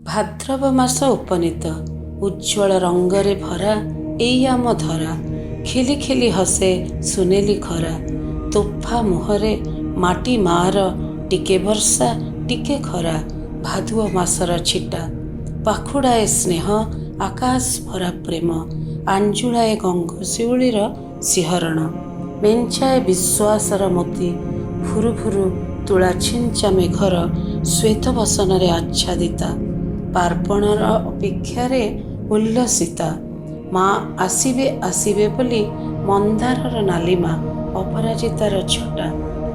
ଭାଦ୍ରବ ମାସ ଉପନୀତ, ଉଜ୍ଜ୍ୱଳ ରଙ୍ଗରେ ଭରା ଏଇ ଆମ ଧରା। ଖିଲି ଖିଲି ହସେ ସୁନେଲି ଖରା। ତୋଫା ମୁହଁରେ ମାଟି ମାଆର ଟିକେ ବର୍ଷା ଟିକେ ଖରା। ଭାଦୁଅ ମାସର ଛିଟା ପାଖୁଡ଼ାଏ ସ୍ନେହ, ଆକାଶ ଭରା ପ୍ରେମ। ଆଞ୍ଜୁଳାଏ ଗଙ୍ଗଶିଉଳିର ଶିହରଣ। ମେଞ୍ଚାଏ ବିଶ୍ୱାସର ମୋତି। ଫୁରୁ ଫୁରୁ ତୁଳା ଛିଞ୍ଚା ମେଘର ଶ୍ୱେତ ବସନରେ ଆଚ୍ଛାଦିତା। ପାର୍ବଣର ଅପେକ୍ଷାରେ ଉଲ୍ଲସିତା। ମା ଆସିବେ ଆସିବେ ବୋଲି ମନ୍ଦାରର ନାଲିମା, ଅପରାଜିତାର ଛଟା।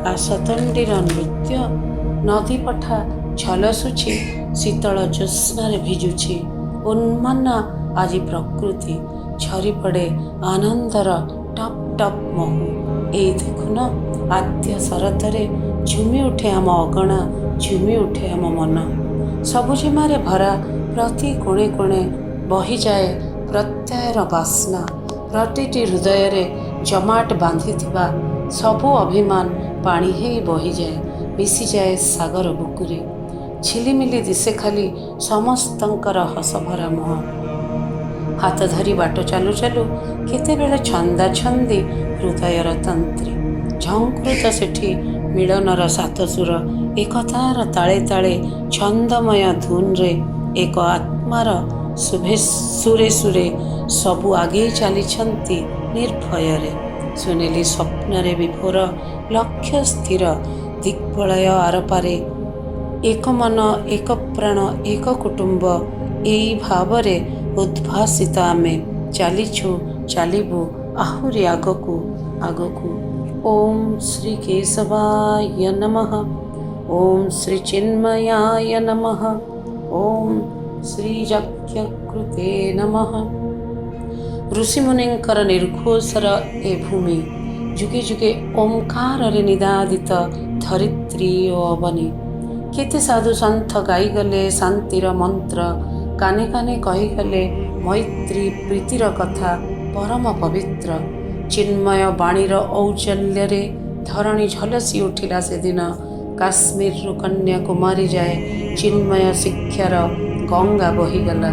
କାଶତଣ୍ଡିର ନୃତ୍ୟ। ନଦୀ ପଠା ଝଲସୁଛି, ଶୀତଳ ଜ୍ୟୋତ୍ସ୍ନାରେ ଭିଜୁଛି। ଉନ୍ମନା ଆଜି ପ୍ରକୃତି। ଝରିପଡ଼େ ଆନନ୍ଦର ଟପ୍ ଟପ୍ ମହୁ। ଏଇ ଦେଖୁନ, ଆଦ୍ୟ ଶରତରେ ଝୁମି ଉଠେ ଆମ ଅଗଣା, ଝୁମି ଉଠେ ଆମ ମନ। ସବୁଜିମାରେ ଭରା ପ୍ରତି କୋଣେ କୋଣେ ବହିଯାଏ ପ୍ରତ୍ୟୟର ବାସ୍ନା। ପ୍ରତିଟି ହୃଦୟରେ ଜମାଟ ବାନ୍ଧିଥିବା ସବୁ ଅଭିମାନ ପାଣି ହେଇ ବହିଯାଏ, ମିଶିଯାଏ ସାଗର ବୁକୁରେ। ଝିଲିମିଲି ଦିଶେ ଖାଲି ସମସ୍ତଙ୍କର ହସଭରା ମୁହଁ। ହାତ ଧରି ବାଟ ଚାଲୁ ଚାଲୁ କେତେବେଳେ ଛନ୍ଦା ଛନ୍ଦି ହୃଦୟର ତନ୍ତ୍ରୀ। ଝଙ୍କୃତ ସେଠି ମିଳନର ସାତସୁର, ଏକତାର ତାଳେ ତାଳେ ଛନ୍ଦମୟ ଧୁନରେ, ଏକ ଆତ୍ମାର ସୁରେ ସୁରେ ସବୁ ଆଗେଇ ଚାଲିଛନ୍ତି ନିର୍ଭୟରେ। ସୁନେଲି ସ୍ୱପ୍ନରେ ବିଭୋର, ଲକ୍ଷ୍ୟ ସ୍ଥିର, ଦିଗ୍ବଳୟ ଆରପାରେ। ଏକ ମନ ଏକ ପ୍ରାଣ ଏକ କୁଟୁମ୍ବ, ଏଇ ଭାବରେ ଉଦ୍ଭାସିତ ଆମେ ଚାଲିଛୁ ଚାଲିବୁ ଆହୁରି ଆଗକୁ ଆଗକୁ। ଓಂ ଶ୍ରୀ କେଶବାୟ ନମଃ। ଓಂ ଶ୍ରୀ ଚିନ୍ମୟାୟ ନମଃ। ଓಂ ଶ୍ରୀ ଯଜ୍ଞକୃତେ ନମଃ। ଋଷିମୁନିଙ୍କର ନିର୍ଘୋଷର ଏ ଭୂମି, ଯୁଗେ ଯୁଗେ ଓମ୍କାରରେ ନିନାଦିତ ଧରିତ୍ରୀ ଓ ଅବନୀ। କେତେ ସାଧୁ ସନ୍ଥ ଗାଇଗଲେ ଶାନ୍ତିର ମନ୍ତ୍ର, କାନେ କାନେ କହିଗଲେ ମୈତ୍ରୀ ପ୍ରୀତିର କଥା ପରମ ପବିତ୍ର। ଚିନ୍ମୟ ବାଣୀର ଔଜ୍ଜଲ୍ୟରେ ଧରଣୀ ଝଲସି ଉଠିଲା ସେଦିନ। କାଶ୍ମୀରରୁ କନ୍ୟାକୁମାରୀ ଯାଏ ଚିନ୍ମୟ ଶିକ୍ଷାର ଗଙ୍ଗା ବହିଗଲା।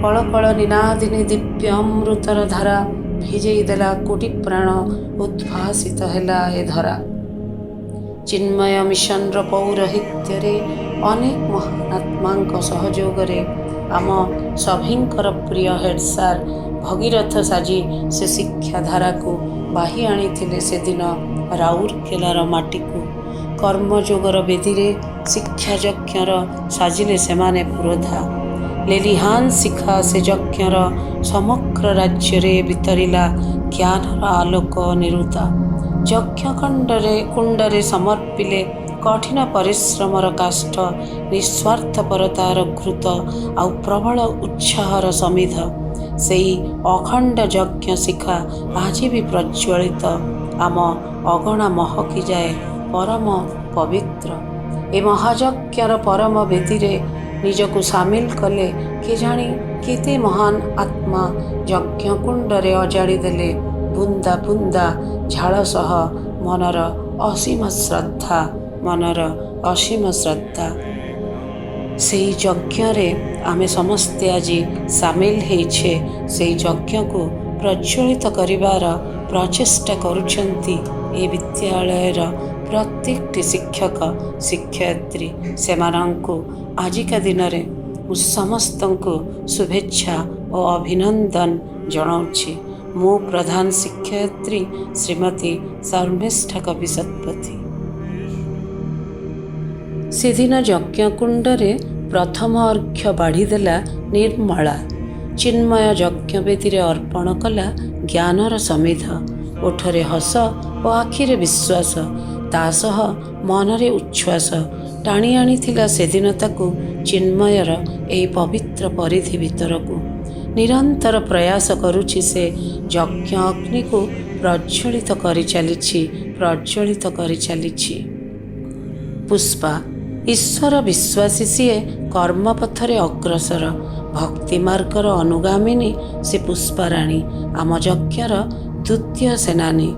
କଳ କଳ ନିନାଦିନୀ ଦିବ୍ୟ ଅମୃତର ଧାରା ଭିଜେଇ ଦେଲା କୋଟି ପ୍ରାଣ, ଉଦ୍ଭାସିତ ହେଲା ଏ ଧରା। ଚିନ୍ମୟ ମିଶନର ପୌରହିତ୍ୟରେ ଅନେକ ମହାନ ଆତ୍ମାଙ୍କ ସହଯୋଗରେ ଆମ ସଭିଙ୍କର ପ୍ରିୟ ହେଡ୍ ସାର୍ ଭଗୀରଥ ସାଜି ସେ ଶିକ୍ଷାଧାରାକୁ ବାହି ଆଣିଥିଲେ ସେଦିନ ରାଉରକେଲାର ମାଟିକୁ। କର୍ମଯୋଗର ବେଦୀରେ ଶିକ୍ଷା ଯଜ୍ଞର ସାଜିଲେ ସେମାନେ ପୁରୋଧା। ଲେଲିହାନ ଶିଖା ସେ ଯଜ୍ଞର ସମଗ୍ର ରାଜ୍ୟରେ ବିତରିଲା ଜ୍ଞାନର ଆଲୋକ ନିରୁତା। ଯଜ୍ଞ କୁଣ୍ଡରେ ସମର୍ପିଲେ କଠିନ ପରିଶ୍ରମର କାଷ୍ଠ, ନିଃସ୍ୱାର୍ଥପରତାର ଘୃତ ଆଉ ପ୍ରବଳ ଉତ୍ସାହର ସମିଧ। ସେଇ ଅଖଣ୍ଡ ଯଜ୍ଞ ଶିଖା ଆଜି ବି ପ୍ରଜ୍ୱଳିତ। ଆମ ଅଗଣା ମହକିଯାଏ ପରମ ପବିତ୍ର। ଏ ମହାଯଜ୍ଞର ପରମ ବେଦୀରେ ନିଜକୁ ସାମିଲ କଲେ କେଜାଣି କେତେ ମହାନ ଆତ୍ମା। ଯଜ୍ଞକୁଣ୍ଡରେ ଅଜାଡ଼ି ଦେଲେ ବୁନ୍ଦା ବୁନ୍ଦା ଝାଳ ସହ ମନର ଅସୀମ ଶ୍ରଦ୍ଧା, ମନର ଅସୀମ ଶ୍ରଦ୍ଧା। ସେଇ ଯଜ୍ଞରେ ଆମେ ସମସ୍ତେ ଆଜି ସାମିଲ ହେଇଛେ। ସେଇ ଯଜ୍ଞକୁ ପ୍ରଜ୍ୱଳିତ କରିବାର ପ୍ରଚେଷ୍ଟା କରୁଛନ୍ତି ଏ ବିଦ୍ୟାଳୟର ପ୍ରତ୍ୟେକଟି ଶିକ୍ଷକ ଶିକ୍ଷୟିତ୍ରୀ। ସେମାନଙ୍କୁ ଆଜିକା ଦିନରେ ମୁଁ ସମସ୍ତଙ୍କୁ ଶୁଭେଚ୍ଛା ଓ ଅଭିନନ୍ଦନ ଜଣାଉଛି। ମୁଁ ପ୍ରଧାନ ଶିକ୍ଷୟିତ୍ରୀ ଶ୍ରୀମତୀ ଶର୍ମିଷ୍ଠା କବି ଶତପଥୀ। ସେଦିନ ଯଜ୍ଞକୁଣ୍ଡରେ ପ୍ରଥମ ଅର୍ଘ୍ୟ ବାଢ଼ିଦେଲା ନିର୍ମଳା। ଚିନ୍ମୟ ଯଜ୍ଞବେଦୀରେ ଅର୍ପଣ କଲା ଜ୍ଞାନର ସମିଧ। ଓଠରେ ହସ ଓ ଆଖିରେ ବିଶ୍ୱାସ, ତା ସହ ମନରେ ଉଚ୍ଛ୍ୱାସ ଟାଣି ଆଣିଥିଲା ସେଦିନ ତାକୁ ଚିନ୍ମୟର ଏହି ପବିତ୍ର ପରିଧି ଭିତରକୁ। ନିରନ୍ତର ପ୍ରୟାସ କରୁଛି ସେ ଯଜ୍ଞ ଅଗ୍ନିକୁ ପ୍ରଜ୍ୱଳିତ କରିଚାଲିଛି। ପୁଷ୍ପା ଈଶ୍ୱର ବିଶ୍ୱାସୀ, ସିଏ କର୍ମପଥରେ ଅଗ୍ରସର। ଭକ୍ତି ମାର୍ଗର ଅନୁଗାମିନୀ ସେ ପୁଷ୍ପାରାଣୀ, ଆମ ଯଜ୍ଞର ଦ୍ୱିତୀୟ ସେନାନୀ।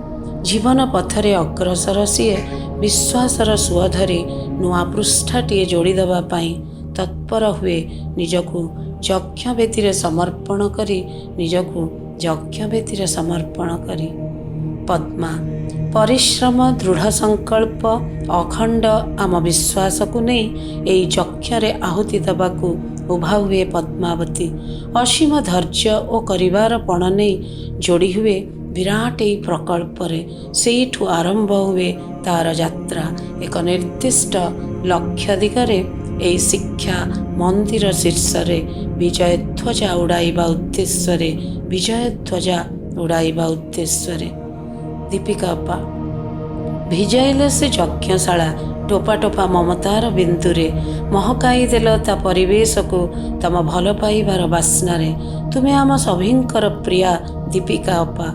ଜୀବନ ପଥରେ ଅଗ୍ରସର ସିଏ, ବିଶ୍ୱାସର ସୁଅ ଧରି ନୂଆ ପୃଷ୍ଠାଟିଏ ଯୋଡ଼ିଦେବା ପାଇଁ ତତ୍ପର ହୁଏ ନିଜକୁ ଯଜ୍ଞବେଦୀରେ ସମର୍ପଣ କରି ପଦ୍ମା ପରିଶ୍ରମ ଦୃଢ଼ ସଂକଳ୍ପ ଅଖଣ୍ଡ ଆମ ବିଶ୍ୱାସକୁ ନେଇ ଏହି ଯଜ୍ଞରେ ଆହୁତି ଦେବାକୁ ଉଭା ହୁଏ ପଦ୍ମାବତୀ। ଅସୀମ ଧୈର୍ଯ୍ୟ ଓ କରିବାର ପଣ ନେଇ ଯୋଡ଼ି ହୁଏ ବିରାଟ ଏହି ପ୍ରକଳ୍ପରେ। ସେଇଠୁ ଆରମ୍ଭ ହୁଏ ତାର ଯାତ୍ରା ଏକ ନିର୍ଦ୍ଦିଷ୍ଟ ଲକ୍ଷ୍ୟ ଦିଗରେ। ଏହି ଶିକ୍ଷା ମନ୍ଦିର ଶୀର୍ଷରେ ବିଜୟଧ୍ୱଜା ଉଡ଼ାଇବା ଉଦ୍ଦେଶ୍ୟରେ ଦୀପିକା ଅପା ଭିଜାଇଲେ ସେ ଯଜ୍ଞଶାଳା ଟୋପା ଟୋପା ମମତାର ବିନ୍ଦୁରେ। ମହକାଇ ଦେଲ ତା ପରିବେଶକୁ ତମ ଭଲ ପାଇବାର ବାସ୍ନାରେ। ତୁମେ ଆମ ସଭିଙ୍କର ପ୍ରିୟା ଦୀପିକା ଅପା।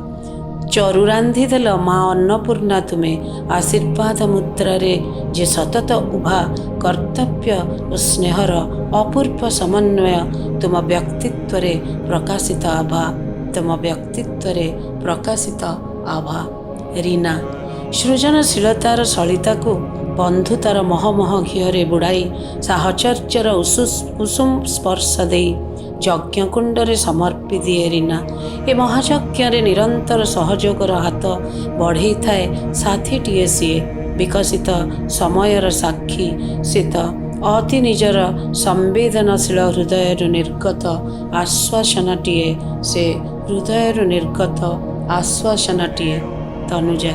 ଚରୁ ରାନ୍ଧିଦେଲ ମା ଅନ୍ନପୂର୍ଣ୍ଣା ତୁମେ। ଆଶୀର୍ବାଦ ମୁଦ୍ରାରେ ଯେ ସତତ ଉଭା କର୍ତ୍ତବ୍ୟ ଓ ସ୍ନେହର ଅପୂର୍ବ ସମନ୍ୱୟ ତୁମ ବ୍ୟକ୍ତିତ୍ୱରେ ପ୍ରକାଶିତ ଆଭା। ରୀନା ସୃଜନଶୀଳତାର ସଳିତାକୁ ବନ୍ଧୁତାର ମହମହ ଘିଅରେ ବୁଡ଼ାଇ ସାହଚର୍ଯ୍ୟର ଉଷୁମ ସ୍ପର୍ଶ ଦେଇ ଯଜ୍ଞକୁଣ୍ଡରେ ସମର୍ପି ଦିଏ ରୀନା। ଏ ମହାଯଜ୍ଞରେ ନିରନ୍ତର ସହଯୋଗର ହାତ ବଢ଼େଇଥାଏ ସାଥୀଟିଏ ସିଏ। ବିକଶିତ ସମୟର ସାକ୍ଷୀ ସେ ତ ଅତି ନିଜର ସମ୍ବେଦନଶୀଳ ହୃଦୟରୁ ନିର୍ଗତ ଆଶ୍ୱାସନାଟିଏ। ତନୁଜା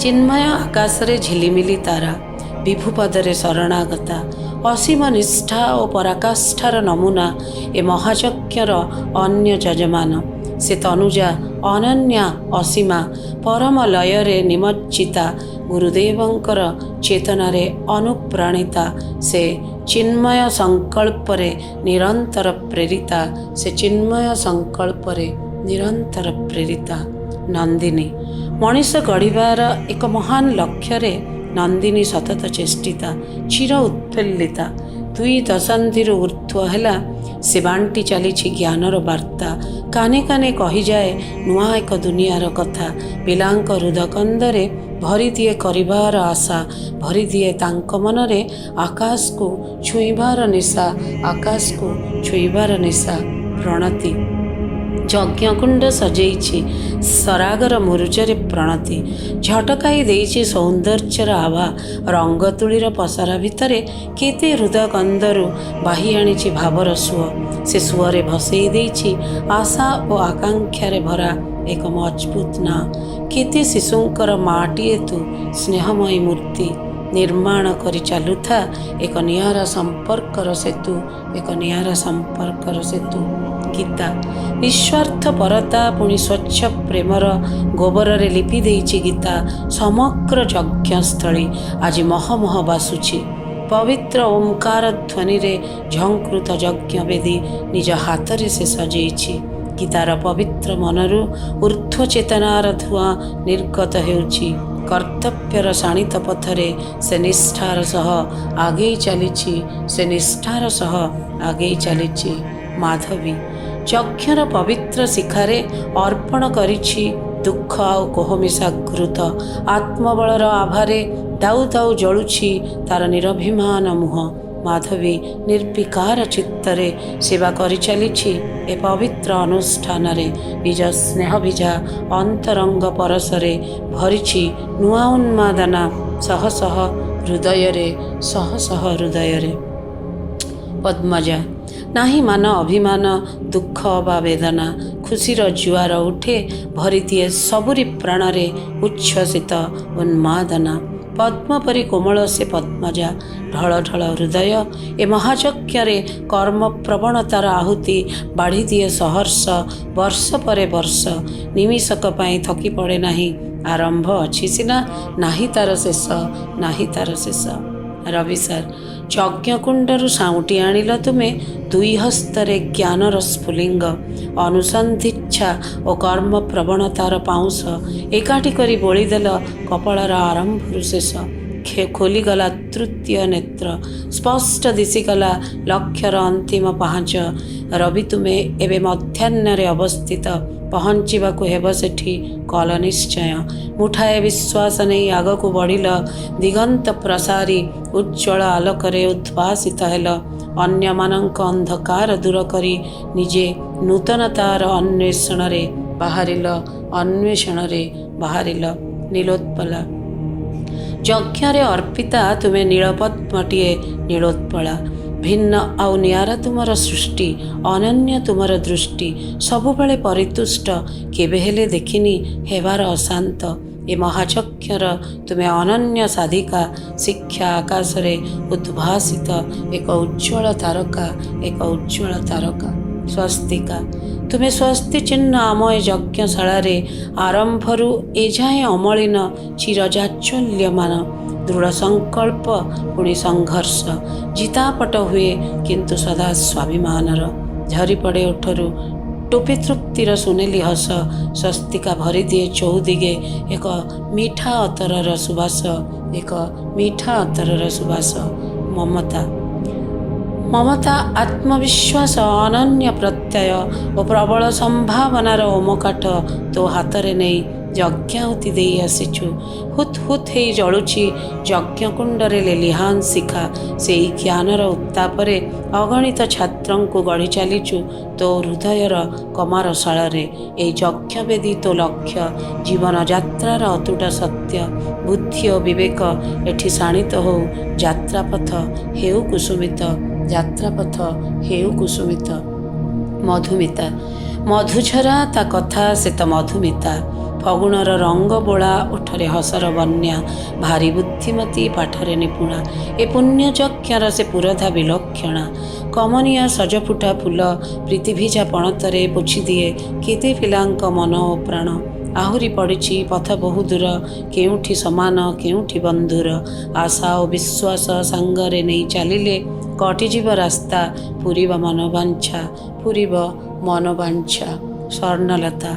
ଚିନ୍ମୟ ଆକାଶରେ ଝିଲିମିଲି ତାରା, ବିଭୁପଦରେ ଶରଣାଗତା, ଅସୀମ ନିଷ୍ଠା ଓ ପରାକାଷ୍ଠାର ନମୁନା ଏ ମହାଯଜ୍ଞର ଅନ୍ୟ ଯଜମାନ। ସେ ତନୁଜା ଅନନ୍ୟା ଅସୀମା ପରମ ଲୟରେ ନିମଜ୍ଜିତା, ଗୁରୁଦେବଙ୍କର ଚେତନାରେ ଅନୁପ୍ରାଣିତା। ସେ ଚିନ୍ମୟ ସଂକଳ୍ପରେ ନିରନ୍ତର ପ୍ରେରିତା। ନନ୍ଦିନୀ ମଣିଷ ଗଢ଼ିବାର ଏକ ମହାନ ଲକ୍ଷ୍ୟରେ ନନ୍ଦିନୀ ସତତ ଚେଷ୍ଟିତା, ଚିର ଉତ୍ଫୁଲ୍ଲିତା। 2 ଦଶନ୍ଧିରୁ ଉର୍ଦ୍ଧ୍ୱ ହେଲା ସେ ବାଣ୍ଟି ଚାଲିଛି ଜ୍ଞାନର ବାର୍ତ୍ତା। କାନେ କାନେ କହିଯାଏ ନୂଆ ଏକ ଦୁନିଆର କଥା। ପିଲାଙ୍କ ହୃଦକନ୍ଦରେ ଭରିଦିଏ କରିବାର ଆଶା, ଭରିଦିଏ ତାଙ୍କ ମନରେ ଆକାଶକୁ ଛୁଇଁବାର ନିଶା। ପ୍ରଣତି ଯଜ୍ଞକୁଣ୍ଡ ସଜେଇଛି ସରାଗର ମୁରୁଜରେ ପ୍ରଣତି। ଝଟକାଇ ଦେଇଛି ସୌନ୍ଦର୍ଯ୍ୟର ଆଭା। ରଙ୍ଗ ତୁଳିର ପସରା ଭିତରେ କେତେ ହୃଦକନ୍ଦରୁ ବାହି ଆଣିଛି ଭାବର ସୁଅ। ସେ ସୁଅରେ ଭସେଇ ଦେଇଛି ଆଶା ଓ ଆକାଂକ୍ଷାରେ ଭରା ଏକ ମଜବୁତ ନାଁ। କେତେ ଶିଶୁଙ୍କର ମାଟିଏ ତୁ, ସ୍ନେହମୟୀ ମୂର୍ତ୍ତି ନିର୍ମାଣ କରି ଚାଲୁଥା ଏକ ନିଆରା ସମ୍ପର୍କର ସେତୁ। ଗୀତା ନିଃସ୍ୱାର୍ଥପରତା ପୁଣି ସ୍ୱଚ୍ଛ ପ୍ରେମର ଗୋବରରେ ଲିପି ଦେଇଛି ଗୀତା। ସମଗ୍ର ଯଜ୍ଞସ୍ଥଳୀ ଆଜି ମହମହ ବାସୁଛି। ପବିତ୍ର ଓମ୍କାର ଧ୍ୱନିରେ ଝଙ୍କୃତ ଯଜ୍ଞବେଦୀ ନିଜ ହାତରେ ସେ ସଜେଇଛି। ଗୀତାର ପବିତ୍ର ମନରୁ ଊର୍ଦ୍ଧ୍ୱ ଚେତନାର ଧୂଆଁ ନିର୍ଗତ ହେଉଛି। କର୍ତ୍ତବ୍ୟର ଶାଣିତ ପଥରେ ସେ ନିଷ୍ଠାର ସହ ଆଗେଇ ଚାଲିଛି। ମାଧବୀ ଯଜ୍ଞର ପବିତ୍ର ଶିଖାରେ ଅର୍ପଣ କରିଛି ଦୁଃଖ ଆଉ କୋହ ମିଶା ଘୃତ। ଆତ୍ମବଳର ଆଭାରେ ଦାଉ ଦାଉ ଜଳୁଛି ତାର ନିରଭିମାନ ମୁହଁ। ମାଧବୀ ନିର୍ବିକାର ଚିତ୍ତରେ ସେବା କରିଚାଲିଛି ଏ ପବିତ୍ର ଅନୁଷ୍ଠାନରେ। ନିଜ ସ୍ନେହଭିଜା ଅନ୍ତରଙ୍ଗ ପରଶରେ ଭରିଛି ନୂଆ ଉନ୍ମାଦନା ଶହ ଶହ ହୃଦୟରେ। ପଦ୍ମଜା ନାହିଁ ମାନ ଅଭିମାନ, ଦୁଃଖ ବା ବେଦନା। ଖୁସିର ଜୁଆର ଉଠେ, ଭରିଦିଏ ସବୁରି ପ୍ରାଣରେ ଉଚ୍ଛ୍ୱସିତ ଉନ୍ମାଦନା। ପଦ୍ମ ପରି କୋମଳ ସେ ପଦ୍ମଜା, ଢଳ ଢଳ ହୃଦୟ। ଏ ମହାଯଜ୍ଞରେ କର୍ମପ୍ରବଣତାର ଆହୁତି ବାଢ଼ିଦିଏ ସହର୍ଷ। ବର୍ଷ ପରେ ବର୍ଷ ନିମିଷକ ପାଇଁ ଥକି ପଡ଼େ ନାହିଁ। ଆରମ୍ଭ ଅଛି ସିନା, ନାହିଁ ତାର ଶେଷ। ରବି ସାର୍ ଯଜ୍ଞକୁଣ୍ଡରୁ ସାଉଁଟି ଆଣିଲ ତୁମେ 2 ହସ୍ତରେ ଜ୍ଞାନର ସ୍ଫୁଲିଙ୍ଗ। ଅନୁସନ୍ଧିଚ୍ଛା ଓ କର୍ମ ପ୍ରବଣତାର ପାଉଁଶ ଏକାଠି କରି ବୋଳିଦେଲ କପାଳର ଆରମ୍ଭରୁ ଶେଷ। ଖୋଲିଗଲା ତୃତୀୟ ନେତ୍ର, ସ୍ପଷ୍ଟ ଦିଶିଗଲା ଲକ୍ଷ୍ୟର ଅନ୍ତିମ ପାହାଚ। ରବି ତୁମେ ଏବେ ମଧ୍ୟାହ୍ନରେ ଅବସ୍ଥିତ ପହଞ୍ଚିବାକୁ ହେବ ସେଠି କଲ ନିଶ୍ଚୟ। ମୁଠାଏ ବିଶ୍ୱାସ ନେଇ ଆଗକୁ ବଢ଼ିଲ, ଦିଗନ୍ତ ପ୍ରସାରୀ ଉଜ୍ଜ୍ୱଳ ଆଲୋକରେ ଉଦ୍ଭାସିତ ହେଲ। ଅନ୍ୟମାନଙ୍କ ଅନ୍ଧକାର ଦୂର କରି ନିଜେ ନୂତନତାର ଅନ୍ୱେଷଣରେ ବାହାରିଲ। ନୀଳୋତ୍ପଳା ଯଜ୍ଞରେ ଅର୍ପିତା ତୁମେ ନୀଳପଦ୍ମଟିଏ ନୀଳୋତ୍ପଳା। ଭିନ୍ନ ଆଉ ନିଆରା ତୁମର ସୃଷ୍ଟି, ଅନନ୍ୟ ତୁମର ଦୃଷ୍ଟି, ସବୁବେଳେ ପରିତୁଷ୍ଟ, କେବେ ହେଲେ ଦେଖିନି ହେବାର ଅଶାନ୍ତ। ଏ ମହାଚକ୍ଷର ତୁମେ ଅନନ୍ୟ ସାଧିକା, ଶିକ୍ଷା ଆକାଶରେ ଉଦ୍ଭାସିତ ଏକ ଉଜ୍ଜ୍ୱଳ ତାରକା। ସ୍ୱସ୍ତିକା ତୁମେ ସ୍ୱସ୍ତି ଚିହ୍ନ ଆମ ଏ ଯଜ୍ଞଶାଳାରେ, ଆରମ୍ଭରୁ ଏଯାଏଁ ଅମଳିନ, ଚିରଜାଜ୍ୱଲ୍ୟମାନ। ଦୃଢ଼ ସଂକଳ୍ପ ପୁଣି ସଂଘର୍ଷ, ଜିତାପଟ ହୁଏ କିନ୍ତୁ ସଦା ସ୍ୱାଭିମାନର। ଝରିପଡ଼େ ଓଠରୁ ଟୋପେ ତୃପ୍ତିର ସୁନେଲି ହସ। ସ୍ୱସ୍ତିକା ଭରିଦିଏ ଚଉଦିଗେ ଏକ ମିଠା ଅତରର ସୁବାସ। ମମତା ଆତ୍ମବିଶ୍ୱାସ, ଅନନ୍ୟ ପ୍ରତ୍ୟୟ ଓ ପ୍ରବଳ ସମ୍ଭାବନାର ଓମକାଠ ତୋ ହାତରେ ନେଇ ଯଜ୍ଞାହୁତି ଦେଇ ଆସିଛୁ। ହୁତ୍ ହୁତ୍ ହେଇ ଜଳୁଛି ଯଜ୍ଞକୁଣ୍ଡରେ ଲେଲିହାନ ଶିଖା। ସେଇ ଜ୍ଞାନର ଉତ୍ତାପରେ ଅଗଣିତ ଛାତ୍ରଙ୍କୁ ଗଢ଼ି ଚାଲିଛୁ ତୋ ହୃଦୟର କମାରଶାଳରେ। ଏଇ ଯଜ୍ଞବେଦୀ ତୋ ଲକ୍ଷ୍ୟ, ଜୀବନଯାତ୍ରାର ଅତୁଟ ସତ୍ୟ। ବୁଦ୍ଧି ଓ ବିବେକ ଏଠି ଶାଣିତ ହଉ, ଯାତ୍ରାପଥ ହେଉ କୁସୁମିତ। ମଧୁମିତା ମଧୁଝରା ତା କଥା ସେ ତ ମଧୁମିତା। ଫଗୁଣର ରଙ୍ଗ ବୋଳା, ଓଠରେ ହସର ବନ୍ୟା। ଭାରି ବୁଦ୍ଧିମତୀ, ପାଠରେ ନିପୁଣା, ଏ ପୁଣ୍ୟ ଯଜ୍ଞର ସେ ପୁରଧା ବିଲକ୍ଷଣା। କମନୀୟ ସଜଫୁଟା ଫୁଲ ପ୍ରୀତିଭିଜା ପଣତରେ ପୋଛିଦିଏ କେତେ ପିଲାଙ୍କ ମନ ଓ ପ୍ରାଣ। ଆହୁରି ପଡ଼ିଛି ପଥ ବହୁ ଦୂର, କେଉଁଠି ସମାନ କେଉଁଠି ବନ୍ଧୁର। ଆଶା ଓ ବିଶ୍ୱାସ ସାଙ୍ଗରେ ନେଇ ଚାଲିଲେ କଟିଯିବ ରାସ୍ତା, ପୁରିବ ମନୋବାଞ୍ଛା। ସ୍ୱର୍ଣ୍ଣଲତା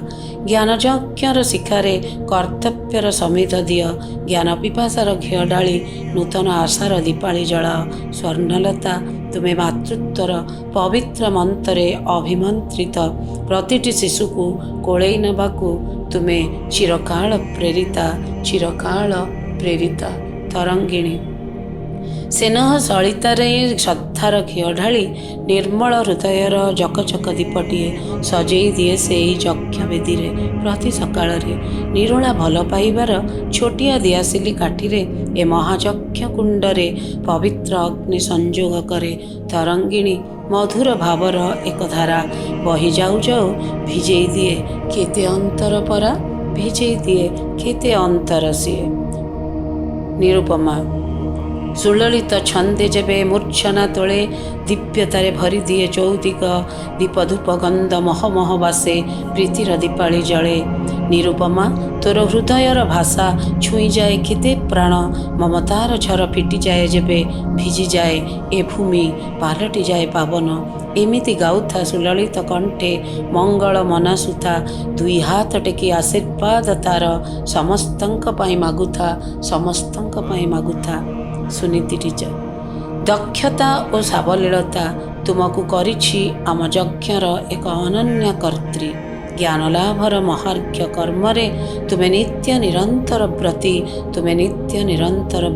ଜ୍ଞାନଯଜ୍ଞର ଶିଖାରେ କର୍ତ୍ତବ୍ୟର ସମିଧ ଦିଅ, ଜ୍ଞାନ ପିପାସାର ଘିଅ ଢାଳି ନୂତନ ଆଶାର ଦୀପାଳି ଜଳାଅ। ସ୍ୱର୍ଣ୍ଣଲତା ତୁମେ ମାତୃତ୍ୱର ପବିତ୍ର ମନ୍ତରେ ଅଭିମନ୍ତ୍ରିତ, ପ୍ରତିଟି ଶିଶୁକୁ କୋଳେଇ ନେବାକୁ ତୁମେ ଚିରକାଳ ପ୍ରେରିତା। ତରଙ୍ଗିଣୀ ସ୍ନେହ ସଳିତାରେ ଶ୍ରଦ୍ଧାର ଘିଅ ଢାଳି ନିର୍ମଳ ହୃଦୟର ଜକଜକ ଦୀପଟିଏ ସଜେଇ ଦିଏ ସେଇ ଯଜ୍ଞବେଦୀରେ। ପ୍ରତି ସକାଳରେ ନିରୋଳା ଭଲ ପାଇବାର ଛୋଟିଆ ଦିଆସିଲି କାଠିରେ ଏ ମହାଯଜ୍ଞ କୁଣ୍ଡରେ ପବିତ୍ର ଅଗ୍ନି ସଂଯୋଗ କରେ। ତରଙ୍ଗିଣୀ ମଧୁର ଭାବର ଏକ ଧାରା ବହି ଯାଉ ଯାଉ ଭିଜେଇ ଦିଏ କେତେ ଅନ୍ତର ସିଏ। ନିରୁପମା ସୁଲଳିତ ଛନ୍ଦେ ଯେବେ ମୂର୍ଚ୍ଛନା ତୋଳେ, ଦିବ୍ୟତାରେ ଭରିଦିଏ ଚୌଦିଗ। ଦୀପ ଧୂପ ଗନ୍ଧ ମହମହ ବାସେ, ପ୍ରୀତିର ଦୀପାଳି ଜଳେ। ନିରୁପମା ତୋର ହୃଦୟର ଭାଷା ଛୁଇଁଯାଏ କେତେ ପ୍ରାଣ। ମମତାର ଝର ଫିଟିଯାଏ ଯେବେ, ଭିଜିଯାଏ ଏ ଭୂମି, ପାଲଟିଯାଏ ପାବନ। ଏମିତି ଗାଉଥା ସୁଲଳିତ କଣ୍ଠେ ମଙ୍ଗଳ ମନାସୁଥା, ଦୁଇ ହାତ ଟେକି ଆଶୀର୍ବାଦ ତାର ସମସ୍ତଙ୍କ ପାଇଁ ମାଗୁଥା। ସୁନୀତି ଟିଚର ଦକ୍ଷତା ଓ ସାବଲୀଳତା ତୁମକୁ କରିଛି ଆମ ଯଜ୍ଞର ଏକ ଅନନ୍ୟ କର୍ତ୍ରୀ। ଜ୍ଞାନଲାଭର ମହାର୍ଘ୍ୟ କର୍ମରେ ତୁମେ ନିତ୍ୟ ନିରନ୍ତର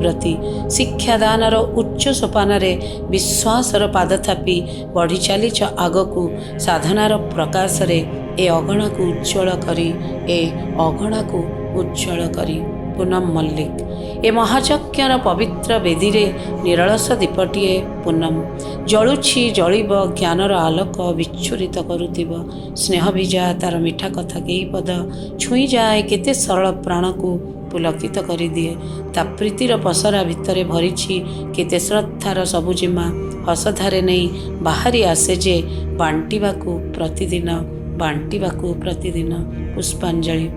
ବ୍ରତୀ। ଶିକ୍ଷାଦାନର ଉଚ୍ଚ ସୋପାନରେ ବିଶ୍ୱାସର ପାଦ ଥାପି ବଢ଼ି ଚାଲିଛ ଆଗକୁ। ସାଧନାର ପ୍ରକାଶରେ ଏ ଅଗଣାକୁ ଉଜ୍ଜ୍ୱଳ କରି। ପୁନମ ମଲ୍ଲିକ ଏ ମହାଯଜ୍ଞର ପବିତ୍ର ବେଦୀରେ ନିରଳସ ଦୀପଟିଏ ପୁନମ ଜଳିବ। ଜ୍ଞାନର ଆଲୋକ ବିଚ୍ଛୁରିତ କରୁଥିବ। ସ୍ନେହଭିଜା ତାର ମିଠା କଥା କେଇ ପଦ ଛୁଇଁଯାଏ କେତେ ସରଳ ପ୍ରାଣକୁ ପୁଲକିତ କରିଦିଏ। ତା ପ୍ରୀତିର ପସରା ଭିତରେ ଭରିଛି କେତେ ଶ୍ରଦ୍ଧାର ସବୁଜିମା। ହସଧାରେ ନେଇ ବାହାରି ଆସେ ଯେ ବାଣ୍ଟିବାକୁ ପ୍ରତିଦିନ। ପୁଷ୍ପାଞ୍ଜଳି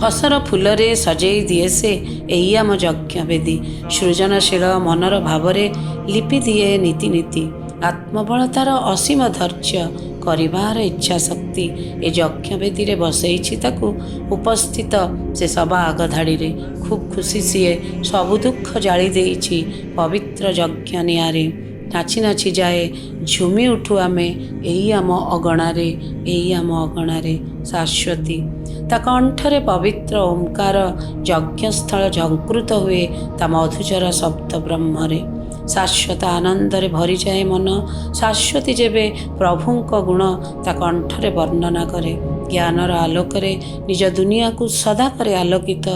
ହସର ଫୁଲରେ ସଜେଇ ଦିଏ ସେ ଏଇ ଆମ ଯଜ୍ଞବେଦୀ। ସୃଜନଶୀଳ ମନର ଭାବରେ ଲିପି ଦିଏ ନୀତି। ଆତ୍ମବଳ ତାର ଅସୀମ ଧୈର୍ଯ୍ୟ, କରିବାର ଇଚ୍ଛା ଶକ୍ତି। ଏ ଯଜ୍ଞବେଦୀରେ ବସେଇଛି ତାକୁ ଉପସ୍ଥିତ ସେ ସବା ଆଗ ଧାଡ଼ିରେ। ଖୁବ୍ ଖୁସି ସିଏ, ସବୁ ଦୁଃଖ ଜାଳି ଦେଇଛି ପବିତ୍ର ଯଜ୍ଞ ନିଆଁରେ। ନାଚି ନାଚି ଯାଏ ଝୁମି ଉଠୁ ଆମେ ଏଇ ଆମ ଅଗଣାରେ, ଏଇ ଆମ ଅଗଣାରେ। ଶାଶ୍ୱତୀ ତା କଣ୍ଠରେ ପବିତ୍ର ଓମ୍କାର ଯଜ୍ଞସ୍ଥଳ ଝଙ୍କୃତ ହୁଏ ତା ମଧୁଚର ଶବ୍ଦ ବ୍ରହ୍ମରେ। ଶାଶ୍ୱତ ଆନନ୍ଦରେ ଭରିଯାଏ ମନ। ଶାଶ୍ୱତୀ ଯେବେ ପ୍ରଭୁଙ୍କ ଗୁଣ ତା କଣ୍ଠରେ ବର୍ଣ୍ଣନା କରେ। ଜ୍ଞାନର ଆଲୋକରେ ନିଜ ଦୁନିଆକୁ ସଦା କରେ ଆଲୋକିତ।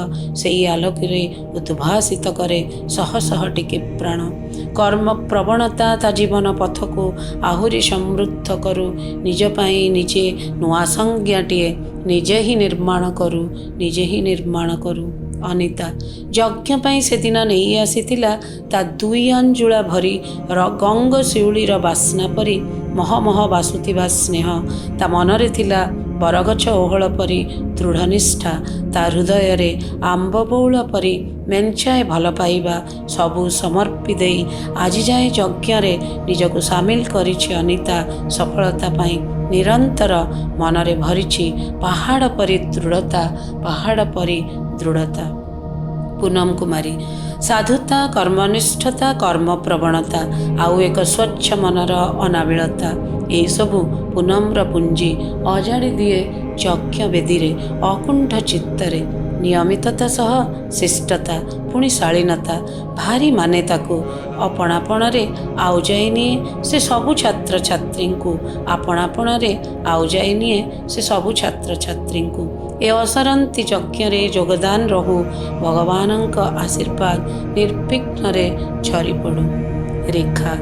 ସେଇ ଆଲୋକରେ ଉଦ୍ଭାସିତ କରେ ଶହ ଶହ ଟିକେ ପ୍ରାଣ। କର୍ମ ପ୍ରବଣତା ତା ଜୀବନ ପଥକୁ ଆହୁରି ସମୃଦ୍ଧ କରୁ। ନିଜ ପାଇଁ ନିଜେ ନୂଆ ସଂଜ୍ଞାଟିଏ ନିଜେ ହିଁ ନିର୍ମାଣ କରୁ, ନିଜେ ହିଁ ନିର୍ମାଣ କରୁ। ଅନିତା ଯଜ୍ଞ ପାଇଁ ସେଦିନ ନେଇ ଆସିଥିଲା ତା 2 ଆଞ୍ଜୁଳା ଭରି ଗଙ୍ଗଶିଉଳିର ବାସ୍ନା ପରି ମହମହ ବାସୁଥିବା ସ୍ନେହ। ତା ମନରେ ଥିଲା ବରଗଛ ଓହଳ ପରି ଦୃଢ଼ ନିଷ୍ଠା। ତା ହୃଦୟରେ ଆମ୍ବ ବଉଳ ପରି ମେଞ୍ଚାଏ ଭଲ ପାଇବା। ସବୁ ସମର୍ପି ଦେଇ ଆଜି ଯାଏ ଯଜ୍ଞରେ ନିଜକୁ ସାମିଲ କରିଛି ଅନିତା। ସଫଳତା ପାଇଁ ନିରନ୍ତର ମନରେ ଭରିଛି ପାହାଡ଼ ପରି ଦୃଢ଼ତା, ପାହାଡ଼ ପରି ଦୃଢ଼ତା। ପୁନମ କୁମାରୀ ସାଧୁତା, କର୍ମନିଷ୍ଠତା, କର୍ମପ୍ରବଣତା ଆଉ ଏକ ସ୍ୱଚ୍ଛ ମନର ଅନାବିଳତା, ଏହିସବୁ ପୁନମର ପୁଞ୍ଜି ଅଜାଡ଼ି ଦିଏ ଯଜ୍ଞ ବେଦୀରେ। ଅକୁଣ୍ଠ ଚିତ୍ତରେ ନିୟମିତତା ସହ ଶିଷ୍ଟତା, ପୁଣି ଶାଳୀନତା ଭାରି ମାନେ ତାକୁ। ଆପଣାପଣରେ ଆଉଜାଇ ନିଏ ସେ ସବୁ ଛାତ୍ରଛାତ୍ରୀଙ୍କୁ, ଆପଣାପଣରେ ଆଉଜାଇ ନିଏ ସେ ସବୁ ଛାତ୍ରଛାତ୍ରୀଙ୍କୁ। ଏ ଅସରନ୍ତି ଯଜ୍ଞରେ ଯୋଗଦାନ ରହୁ। ଭଗବାନଙ୍କ ଆଶୀର୍ବାଦ ନିର୍ବିଘ୍ନରେ ଝରିପଡ଼ୁ। ରେଖା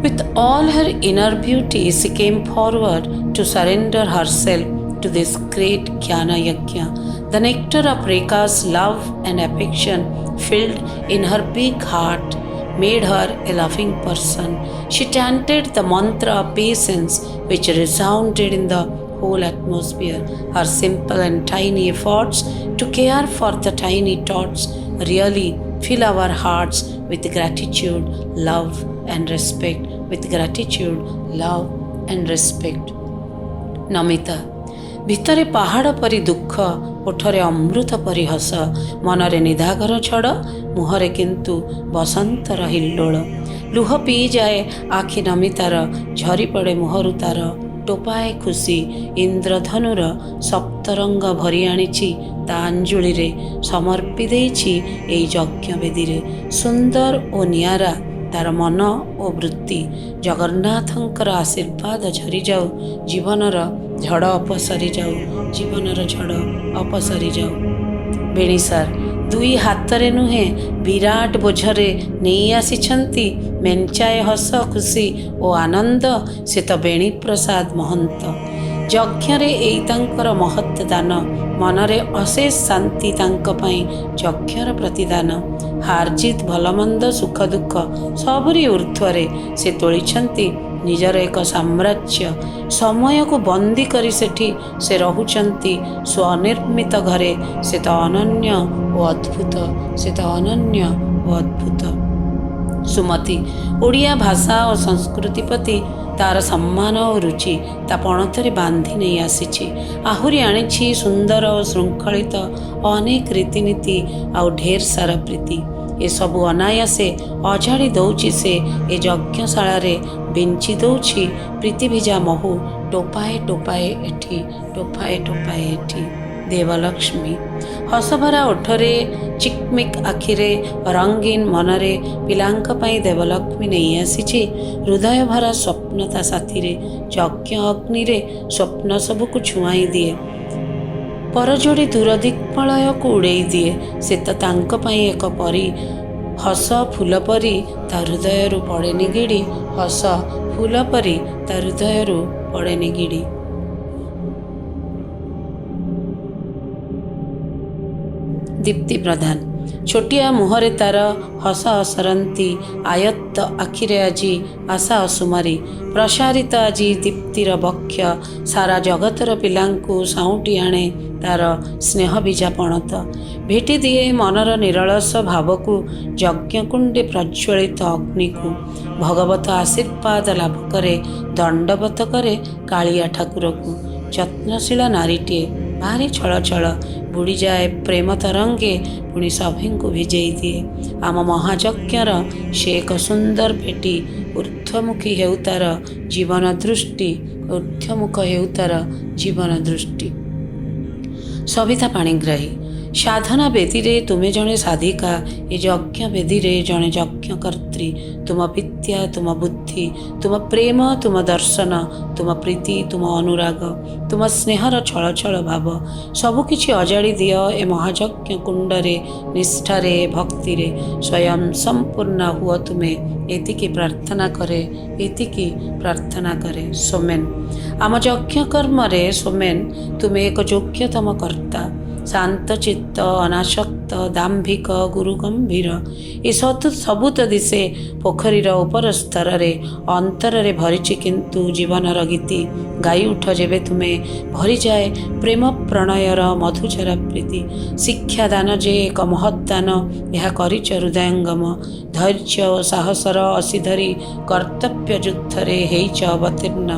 With all her inner beauty, she came forward to surrender herself to this great Jnana Yajna. The nectar of Rekha's love and affection filled in her big heart made her a loving person. She chanted the mantra of patience, which resounded in the whole atmosphere. Her simple and tiny efforts to care for the tiny tots really fill our hearts with gratitude, love, and respect. With gratitude, love, and respect. Namita ଭିତରେ ପାହାଡ଼ ପରି ଦୁଃଖ, ଓଠରେ ଅମୃତ ପରି ହସ, ମନରେ ନିଧାଘର ଝଡ଼, ମୁହଁରେ କିନ୍ତୁ ବସନ୍ତର ହିଲ୍ଲୋଳ। ଲୁହ ପିଇଯାଏ ଆଖି ନମିତାର, ଝରିପଡ଼େ ମୁହଁରୁ ତାର ଟୋପାଏ ଖୁସି। ଇନ୍ଦ୍ରଧନୁର ସପ୍ତରଙ୍ଗ ଭରି ଆଣିଛି ତା ଆଞ୍ଜୁଳିରେ, ସମର୍ପି ଦେଇଛି ଏଇ ଯଜ୍ଞ ବେଦୀରେ। ସୁନ୍ଦର ଓ ନିଆରା ତାର ମନ ଓ ବୃତ୍ତି। ଜଗନ୍ନାଥଙ୍କର ଆଶୀର୍ବାଦ ଝରିଯାଉ, ଜୀବନର ଝଡ଼ ଅପସରି ଯାଉ, ଜୀବନର ଝଡ଼ ଅପସରି ଯାଉ। ବେଣିସାର 2 ହାତରେ ନୁହେଁ ବିରାଟ ବୋଝରେ ନେଇ ଆସିଛନ୍ତି ମେଞ୍ଚାଏ ହସ, ଖୁସି ଓ ଆନନ୍ଦ। ସେ ତ ବେଣୀପ୍ରସାଦ ମହନ୍ତ। ଯଜ୍ଞରେ ଏଇ ତାଙ୍କର ମହତ୍ ଦାନ। ମନରେ ଅଶେଷ ଶାନ୍ତି ତାଙ୍କ ପାଇଁ ଯଜ୍ଞର ପ୍ରତିଦାନ। ହାରଜିତ୍, ଭଲମନ୍ଦ, ସୁଖ ଦୁଃଖ ସବୁରି ଊର୍ଦ୍ଧ୍ୱରେ ସେ ତୋଳିଛନ୍ତି ନିଜର ଏକ ସାମ୍ରାଜ୍ୟ। ସମୟକୁ ବନ୍ଦୀ କରି ସେଠି ସେ ରହୁଛନ୍ତି ସ୍ୱନିର୍ମିତ ଘରେ। ସେ ତ ଅନନ୍ୟ ଓ ଅଦ୍ଭୁତ, ସେ ତ ଅନନ୍ୟ ଓ ଅଦ୍ଭୁତ। ସୁମତି ଓଡ଼ିଆ ଭାଷା ଓ ସଂସ୍କୃତି ପ୍ରତି ତାର ସମ୍ମାନ ଓ ରୁଚି ତା ପଣତରେ ବାନ୍ଧି ନେଇ ଆସିଛି। ଆହୁରି ଆଣିଛି ସୁନ୍ଦର ଓ ଶୃଙ୍ଖଳିତ ଅନେକ ରୀତିନୀତି ଆଉ ଢେର ସାରା ପ୍ରୀତି। ଏସବୁ ଅନାୟାସେ ଅଜାଡ଼ି ଦଉଛି ସେ ଏ ଯଜ୍ଞଶାଳାରେ, ବିଞ୍ଚି ଦଉଛି ପ୍ରୀତିଭିଜା ମହୁ ଟୋପାଏ ଟୋପାଏ ଏଠି, ଟୋପାଏ ଟୋପାଏ ଏଠି। ଦେବଲକ୍ଷ୍ମୀ ହସଭରା ଓଠରେ, ଚିକ୍ମିକ୍ ଆଖିରେ, ରଙ୍ଗୀନ ମନରେ ପିଲାଙ୍କ ପାଇଁ ଦେବଲକ୍ଷ୍ମୀ ନେଇ ଆସିଛି ହୃଦୟଭରା ସ୍ୱପ୍ନ ତା ସାଥିରେ। ଯଜ୍ଞ ଅଗ୍ନିରେ ସ୍ୱପ୍ନ ସବୁକୁ ଛୁଆଇଁ ଦିଏ, ପରଯୋଡ଼ି ଦୂର ଦିଗ୍ବଳୟକୁ ଉଡ଼େଇ ଦିଏ। ସେ ତ ତାଙ୍କ ପାଇଁ ଏକ ପରି, ହସ ଫୁଲ ପରି ତା ହୃଦୟରୁ ପଡ଼େ ନିଗିଡ଼ି, ହସ ଫୁଲ ପରି ତା ହୃଦୟରୁ ପଡ଼େ ନିଗିଡ଼ି। ଦୀପ୍ତି ପ୍ରଧାନ ଛୋଟିଆ ମୁହଁରେ ତାର ହସ ଅସରନ୍ତି, ଆୟତ୍ତ ଆଖିରେ ଆଜି ଆଶା ଅସୁମାରୀ। ପ୍ରସାରିତ ଆଜି ଦୀପ୍ତିର ବକ୍ଷ, ସାରା ଜଗତର ପିଲାଙ୍କୁ ସାଉଁଟି ଆଣେ ତାର ସ୍ନେହ ବୀଜା ପଣତ। ଭେଟି ଦିଏ ମନର ନିରଳସ ଭାବକୁ, ଯଜ୍ଞକୁଣ୍ଡେ ପ୍ରଜ୍ୱଳିତ ଅଗ୍ନିକୁ। ଭଗବତ ଆଶୀର୍ବାଦ ଲାଭ କରେ, ଦଣ୍ଡବତ କରେ କାଳିଆ ଠାକୁରକୁ। ଯତ୍ନଶୀଳ ନାରୀଟିଏ, ଭାରି ଛଳଛଳ, ବୁଡ଼ିଯାଏ ପ୍ରେମ ତରଙ୍ଗେ ପୁଣି ସଭିଙ୍କୁ ଭିଜେଇ ଦିଏ। ଆମ ମହାଯଜ୍ଞର ସେ ଏକ ସୁନ୍ଦର ଭେଟି, ଊର୍ଦ୍ଧ୍ୱମୁଖୀ ହେଉ ତାର ଜୀବନ ଦୃଷ୍ଟି, ଊର୍ଦ୍ଧ୍ୱମୁଖ ହେଉ ତାର ଜୀବନ ଦୃଷ୍ଟି। ସବିତା ପାଣିଗ୍ରାହୀ। ସାଧନା ବେଦୀରେ ତୁମେ ଜଣେ ସାଧିକା, ଏ ଯଜ୍ଞ ବେଦୀରେ ଜଣେ ଯଜ୍ଞକର୍ତ୍ରୀ। ତୁମ ବିଦ୍ୟା, ତୁମ ବୁଦ୍ଧି, ତୁମ ପ୍ରେମ, ତୁମ ଦର୍ଶନ, ତୁମ ପ୍ରୀତି, ତୁମ ଅନୁରାଗ, ତୁମ ସ୍ନେହର ଛଳଛଳ ଭାବ ସବୁକିଛି ଅଜାଡ଼ି ଦିଅ ଏ ମହାଯଜ୍ଞ କୁଣ୍ଡରେ, ନିଷ୍ଠାରେ, ଭକ୍ତିରେ ସ୍ୱୟଂ ସମ୍ପୂର୍ଣ୍ଣ ହୁଅ ତୁମେ। ଏତିକି ପ୍ରାର୍ଥନା କରେ, ଏତିକି ପ୍ରାର୍ଥନା କରେ। ସୋମେନ। ଆମ ଯଜ୍ଞ କର୍ମରେ ସୋମେନ ତୁମେ ଏକ ଯୋଗ୍ୟତମ କର୍ତ୍ତା। ଶାନ୍ତଚିତ୍ତ, ଅନାସକ୍ତ, ଦାମ୍ଭିକ, ଗୁରୁ ଗମ୍ଭୀର ଏ ସବୁ ତ ଦିଶେ ପୋଖରୀର ଉପର ସ୍ତରରେ, ଅନ୍ତରରେ ଭରିଛି କିନ୍ତୁ ଜୀବନର ଗୀତି। ଗାଇ ଉଠ ଯେବେ ତୁମେ, ଭରିଯାଏ ପ୍ରେମ ପ୍ରଣୟର ମଧୁଚର ପ୍ରୀତି। ଶିକ୍ଷାଦାନ ଯେ ଏକ ମହଦାନ, ଏହା କରିଛ ହୃଦୟଙ୍ଗମ। ଧୈର୍ଯ୍ୟ ଓ ସାହସର ଅସି ଧରି କର୍ତ୍ତବ୍ୟ ଯୁଦ୍ଧରେ ହେଇଛ ଅବତୀର୍ଣ୍ଣ।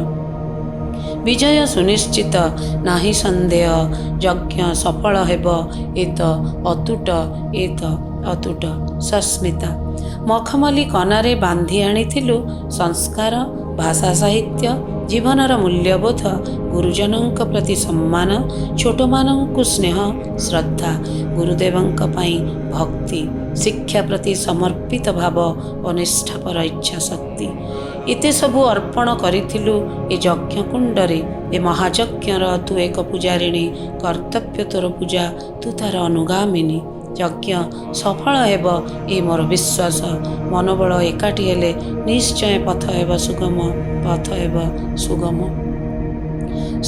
ବିଜୟ ସୁନିଶ୍ଚିତ, ନାହିଁ ସନ୍ଦେହ, ଯଜ୍ଞ ସଫଳ ହେବ, ଏ ତ ଅତୁଟ, ଏ ତ ଅତୁଟ। ସସ୍ମିତା। ମଖମଲି କନାରେ ବାନ୍ଧି ଆଣିଥିଲୁ ସଂସ୍କାର, ଭାଷା ସାହିତ୍ୟ, ଜୀବନର ମୂଲ୍ୟବୋଧ, ଗୁରୁଜନଙ୍କ ପ୍ରତି ସମ୍ମାନ, ଛୋଟମାନଙ୍କୁ ସ୍ନେହ ଶ୍ରଦ୍ଧା, ଗୁରୁଦେବଙ୍କ ପାଇଁ ଭକ୍ତି, ଶିକ୍ଷା ପ୍ରତି ସମର୍ପିତ ଭାବ ଓ ନିଷ୍ଠାପର ଇଚ୍ଛା ଶକ୍ତି ଏତେ ସବୁ ଅର୍ପଣ କରିଥିଲୁ ଏ ଯଜ୍ଞକୁଣ୍ଡରେ। ଏ ମହାଯଜ୍ଞର ତୁ ଏକ ପୂଜାରିଣୀ, କର୍ତ୍ତବ୍ୟ ତୋର ପୂଜା, ତୁ ତାର ଅନୁଗାମିନୀ। ଯଜ୍ଞ ସଫଳ ହେବ ଏ ମୋର ବିଶ୍ୱାସ। ମନୋବଳ ଏକାଠି ହେଲେ ନିଶ୍ଚୟ ପଥ ହେବ ସୁଗମ, ପଥ ହେବ ସୁଗମ।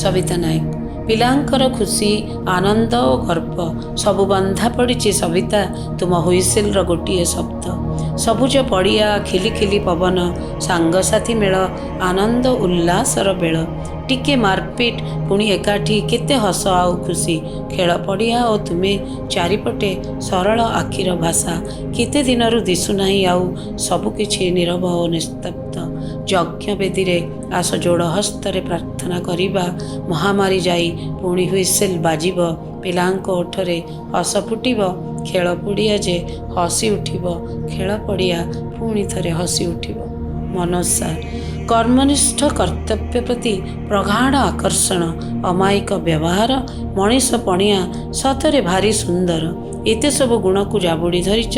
ସବିତା ନାୟକ। ପିଲାଙ୍କର ଖୁସି, ଆନନ୍ଦ ଓ ଗର୍ବ ସବୁ ବନ୍ଧା ପଡ଼ିଛି ସବିତା ତୁମ ହୁଇସିଲର ଗୋଟିଏ ଶବ୍ଦ। ସବୁଜ ପଡ଼ିଆ, ଖିଲିଖିଲି ପବନ, ସାଙ୍ଗସାଥି ମେଳ, ଆନନ୍ଦ ଉଲ୍ଲାସର ବେଳ। ଟିକେ ମାରପିଟ, ପୁଣି ଏକାଠି, କେତେ ହସ ଆଉ ଖୁସି। ଖେଳ ପଡ଼ିଆ ଓ ତୁମେ, ଚାରିପଟେ ସରଳ ଆଖିର ଭାଷା। କେତେ ଦିନରୁ ଦିଶୁନାହିଁ ଆଉ, ସବୁକିଛି ନୀରବ ଓ ନିସ୍ତବ୍ଧ। ଯଜ୍ଞ ବେଦୀରେ ଆସ ଯୋଡ଼ ହସ୍ତରେ ପ୍ରାର୍ଥନା କରିବା। ମହାମାରୀ ଯାଇ ପୁଣି ହୁଇସିଲ ବାଜିବ, ପିଲାଙ୍କ ଓଠରେ ହସ ଫୁଟିବ। ଖେଳ ପଡ଼ିଆ ଯେ ହସି ଉଠିବ, ଖେଳ ପଡ଼ିଆ ପୁଣି ଥରେ ହସି ଉଠିବ। ମନୋଜ ସାର୍। କର୍ମନିଷ୍ଠ, କର୍ତ୍ତବ୍ୟ ପ୍ରତି ପ୍ରଗାଢ଼ ଆକର୍ଷଣ, ଅମାୟିକ ବ୍ୟବହାର, ମଣିଷ ପଣିଆ, ସତରେ ଭାରି ସୁନ୍ଦର। ଏତେ ସବୁ ଗୁଣକୁ ଜାବୁଡ଼ି ଧରିଛ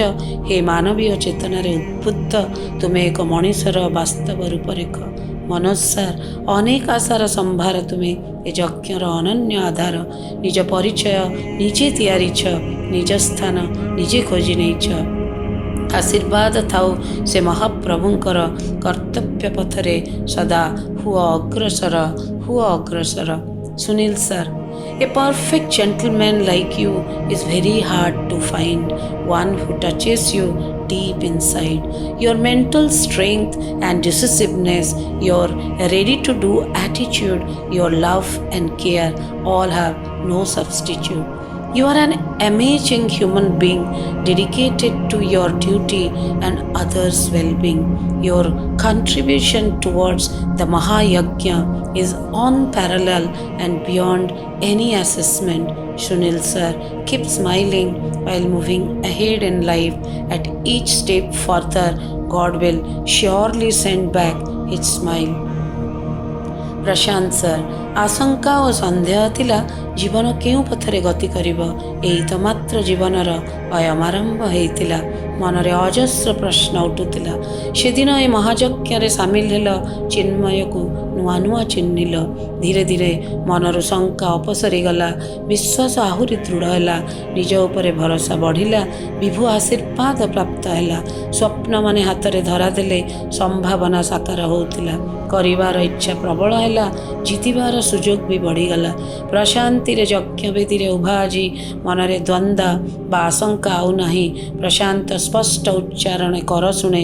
ହେ ମାନବୀୟ ଚେତନାରେ ଉଦ୍ବୁଦ୍ଧ ତୁମେ ଏକ ମଣିଷର ବାସ୍ତବ ରୂପରେଖ। ମନୋଜ ସାର୍। ଅନେକ ଆଶାର ସମ୍ଭାର ତୁମେ, ଏ ଯଜ୍ଞର ଅନନ୍ୟ ଆଧାର। ନିଜ ପରିଚୟ ନିଜେ ତିଆରିଛ, ନିଜ ସ୍ଥାନ ନିଜେ ଖୋଜି ନେଇଛ। ଆଶୀର୍ବାଦ ଥାଉ ସେ ମହାପ୍ରଭୁଙ୍କର, କର୍ତ୍ତବ୍ୟ ପଥରେ ସଦା ହୁଅ ଅଗ୍ରସର, ହୁଅ ଅଗ୍ରସର। Sunil sir. A perfect gentleman like you is very hard to find, one who touches you deep inside. Your mental strength and decisiveness, your ready-to-do attitude, your love and care all have no substitute. You are an amazing human being, dedicated to your duty and others' well-being. Your contribution towards the Mahayagya is unparalleled and beyond any assessment. Sunil sir, keep smiling while moving ahead in life. At each step further, God will surely send back his smile. Prashant sir. आशंका और सन्देह थिला जीवन केउ पथरे गति करिब, एई तो मात्र जीवनर अयमारंभ हेइतिला। मनरे अजस्र प्रश्न उठुतिला। सेदिन ए महायज्ञ सामिल हेल, चिन्मय को नुआ नुआ चिन्हिल। धीरे धीरे मनरु शंका अपसरी गला, विश्वास आहुरी दृढ़ है, निज उपरे भरोसा बढ़िला, विभु आशीर्वाद प्राप्त है, स्वप्न माने हाथ में धरा देले, संभावना साकार होउतिला, करिवार इच्छा प्रबल है, जितिबार सुजोग भी बढ़ीगला। प्रशांति यज्ञ वेदी उभा आज मनरे द्वंद्व बा आशंका आउ नाही। प्रशांत स्पष्ट उच्चारण कर शुणे,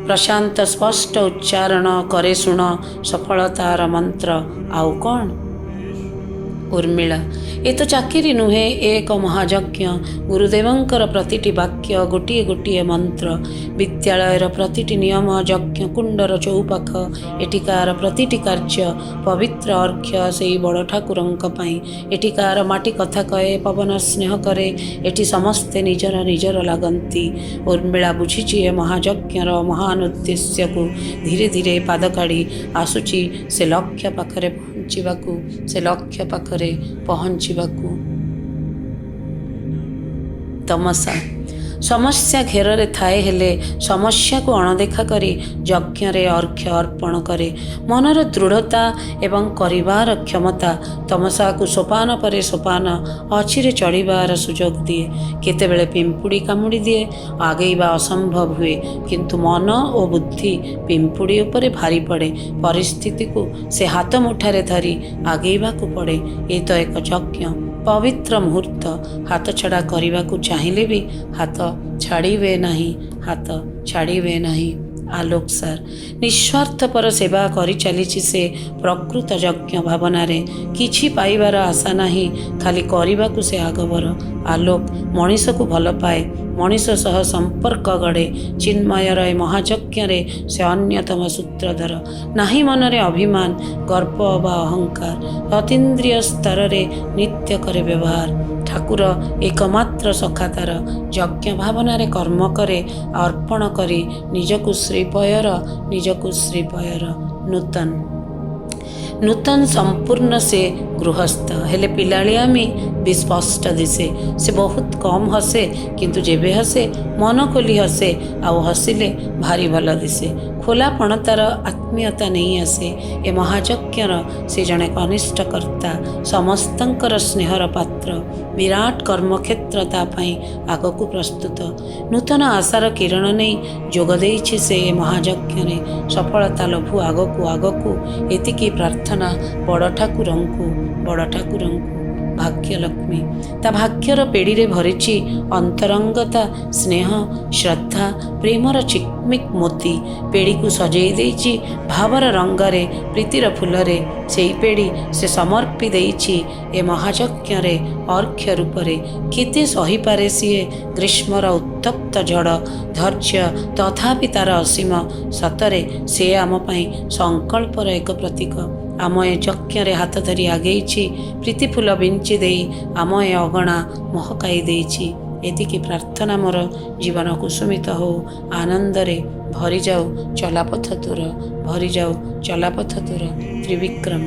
प्रशांत स्पष्ट उच्चारण करे शुण, सफलतार मंत्र आउ कौन? ଉର୍ମିଳା, ଏ ତ ଚାକିରି ନୁହେଁ, ଏ ଏକ ମହାଯଜ୍ଞ। ଗୁରୁଦେବଙ୍କର ପ୍ରତିଟି ବାକ୍ୟ ଗୋଟିଏ ଗୋଟିଏ ମନ୍ତ୍ର। ବିଦ୍ୟାଳୟର ପ୍ରତିଟି ନିୟମ ଯଜ୍ଞ କୁଣ୍ଡର ଚୌପାଖ। ଏଠିକାର ପ୍ରତିଟି କାର୍ଯ୍ୟ ପବିତ୍ର ଅର୍ଘ୍ୟ ସେଇ ବଡ଼ ଠାକୁରଙ୍କ ପାଇଁ। ଏଠିକାର ମାଟି କଥା କହେ, ପବନ ସ୍ନେହ କରେ। ଏଠି ସମସ୍ତେ ନିଜର ନିଜର ଲାଗନ୍ତି। ଉର୍ମିଳା ବୁଝିଛି ଏ ମହାଯଜ୍ଞର ମହାନ ଉଦ୍ଦେଶ୍ୟକୁ। ଧୀରେ ଧୀରେ ପାଦ କାଢ଼ି ଆସୁଛି ସେ ଲକ୍ଷ୍ୟ ପାଖରେ ପହଞ୍ଚିବାକୁ। ତମସା ସମସ୍ୟା ଘେରରେ ଥାଏ, ହେଲେ ସମସ୍ୟାକୁ ଅଣଦେଖା କରି ଯଜ୍ଞରେ ଅର୍ଘ୍ୟ ଅର୍ପଣ କରେ। ମନର ଦୃଢ଼ତା ଏବଂ କରିବାର କ୍ଷମତା ତମସାକୁ ସୋପାନ ପରେ ସୋପାନ ଅଚିରେ ଚଢ଼ିବାର ସୁଯୋଗ ଦିଏ। କେତେବେଳେ ପିମ୍ପୁଡ଼ି କାମୁଡ଼ି ଦିଏ, ଆଗେଇବା ଅସମ୍ଭବ ହୁଏ। କିନ୍ତୁ ମନ ଓ ବୁଦ୍ଧି ପିମ୍ପୁଡ଼ି ଉପରେ ଭାରି ପଡ଼େ। ପରିସ୍ଥିତିକୁ ସେ ହାତ ମୁଠାରେ ଧରି ଆଗେଇବାକୁ ପଡ଼େ। ଏ ତ ଏକ ଯଜ୍ଞ, ପବିତ୍ର ମୁହୂର୍ତ୍ତ। ହାତଛଡ଼ା କରିବାକୁ ଚାହିଁଲେ ବି ହାତ ଛାଡ଼ିବେ ନାହିଁ। ଆଲୋକ ସାର୍ ନିଃସ୍ୱାର୍ଥପର ସେବା କରିଚାଲିଛି ସେ ପ୍ରକୃତ ଯଜ୍ଞ ଭାବନାରେ। କିଛି ପାଇବାର ଆଶା ନାହିଁ, ଖାଲି କରିବାକୁ ସେ ଆଗଭର। ଆଲୋକ ମଣିଷକୁ ଭଲ ପାଏ, ମଣିଷ ସହ ସମ୍ପର୍କ ଗଢ଼େ। ଚିନ୍ମୟର ଏ ମହାଯଜ୍ଞରେ ସେ ଅନ୍ୟତମ ସୂତ୍ରଧର। ନାହିଁ ମନରେ ଅଭିମାନ, ଗର୍ବ ବା ଅହଙ୍କାର। ଅତୀନ୍ଦ୍ରିୟ ସ୍ତରରେ ନିତ୍ୟ କରେ ବ୍ୟବହାର। ଠାକୁର ଏକମାତ୍ର ସଖା ତାର। ଯଜ୍ଞ ଭାବନାରେ କର୍ମ କରେ, ଅର୍ପଣ କରି ନିଜକୁ ଶ୍ରୀପୟର। ନୂତନ ସମ୍ପୂର୍ଣ୍ଣ ସେ ଗୃହସ୍ଥ, ହେଲେ ପିଲାଳିଆମି ବି ସ୍ପଷ୍ଟ ଦିଶେ। ସେ ବହୁତ କମ୍ ହସେ, କିନ୍ତୁ ଯେବେ ହସେ ମନ ଖୋଲି ହସେ, ଆଉ ହସିଲେ ଭାରି ଭଲ ଦିଶେ। ଖୋଲାପଣ ତାର ଆତ୍ମୀୟତା ନେଇ ଆସେ। ଏ ମହାଯଜ୍ଞର ସେ ଜଣେ କନିଷ୍ଠ କର୍ତ୍ତା, ସମସ୍ତଙ୍କର ସ୍ନେହର ପାତ୍ର। ବିରାଟ କର୍ମକ୍ଷେତ୍ର ତା ପାଇଁ ଆଗକୁ ପ୍ରସ୍ତୁତ। ନୂତନ ଆଶାର କିରଣ ନେଇ ଯୋଗ ଦେଇଛି ସେ ଏ ମହାଯଜ୍ଞରେ। ସଫଳତା ଲଭୁ ଆଗକୁ। ଏତିକି ପ୍ରାର୍ଥନା ବଡ଼ ଠାକୁରଙ୍କୁ। ଭାଗ୍ୟଲକ୍ଷ୍ମୀ ତା ଭାଗ୍ୟର ପେଡ଼ିରେ ଭରିଛି ଅନ୍ତରଙ୍ଗତା, ସ୍ନେହ, ଶ୍ରଦ୍ଧା, ପ୍ରେମର ଚିକ୍ମିକ୍ ମୋତି। ପେଡ଼ିକୁ ସଜେଇ ଦେଇଛି ଭାବର ରଙ୍ଗରେ, ପ୍ରୀତିର ଫୁଲରେ। ସେଇ ପେଡ଼ି ସେ ସମର୍ପି ଦେଇଛି ଏ ମହାଯଜ୍ଞରେ ଅର୍ଘ୍ୟ ରୂପରେ। କେତେ ସହିପାରେ ସିଏ ଗ୍ରୀଷ୍ମର ଉତ୍ତପ୍ତ ଝଡ଼, ଧୈର୍ଯ୍ୟ ତଥାପି ତାର ଅସୀମ। ସତରେ ସେ ଆମ ପାଇଁ ସଂକଳ୍ପର ଏକ ପ୍ରତୀକ। ଆମ ଏ ଯଜ୍ଞରେ ହାତ ଧରି ଆଗେଇଛି, ପ୍ରୀତିଫୁଲ ବିଞ୍ଚି ଦେଇ ଆମ ଏ ଅଗଣା ମହକାଇ ଦେଇଛି। ଏତିକି ପ୍ରାର୍ଥନା ମୋର ଜୀବନ କୁସୁମିତ ହଉ, ଆନନ୍ଦରେ ଭରିଯାଉ ଚଲାପଥ ତୋର। ତ୍ରିବିକ୍ରମ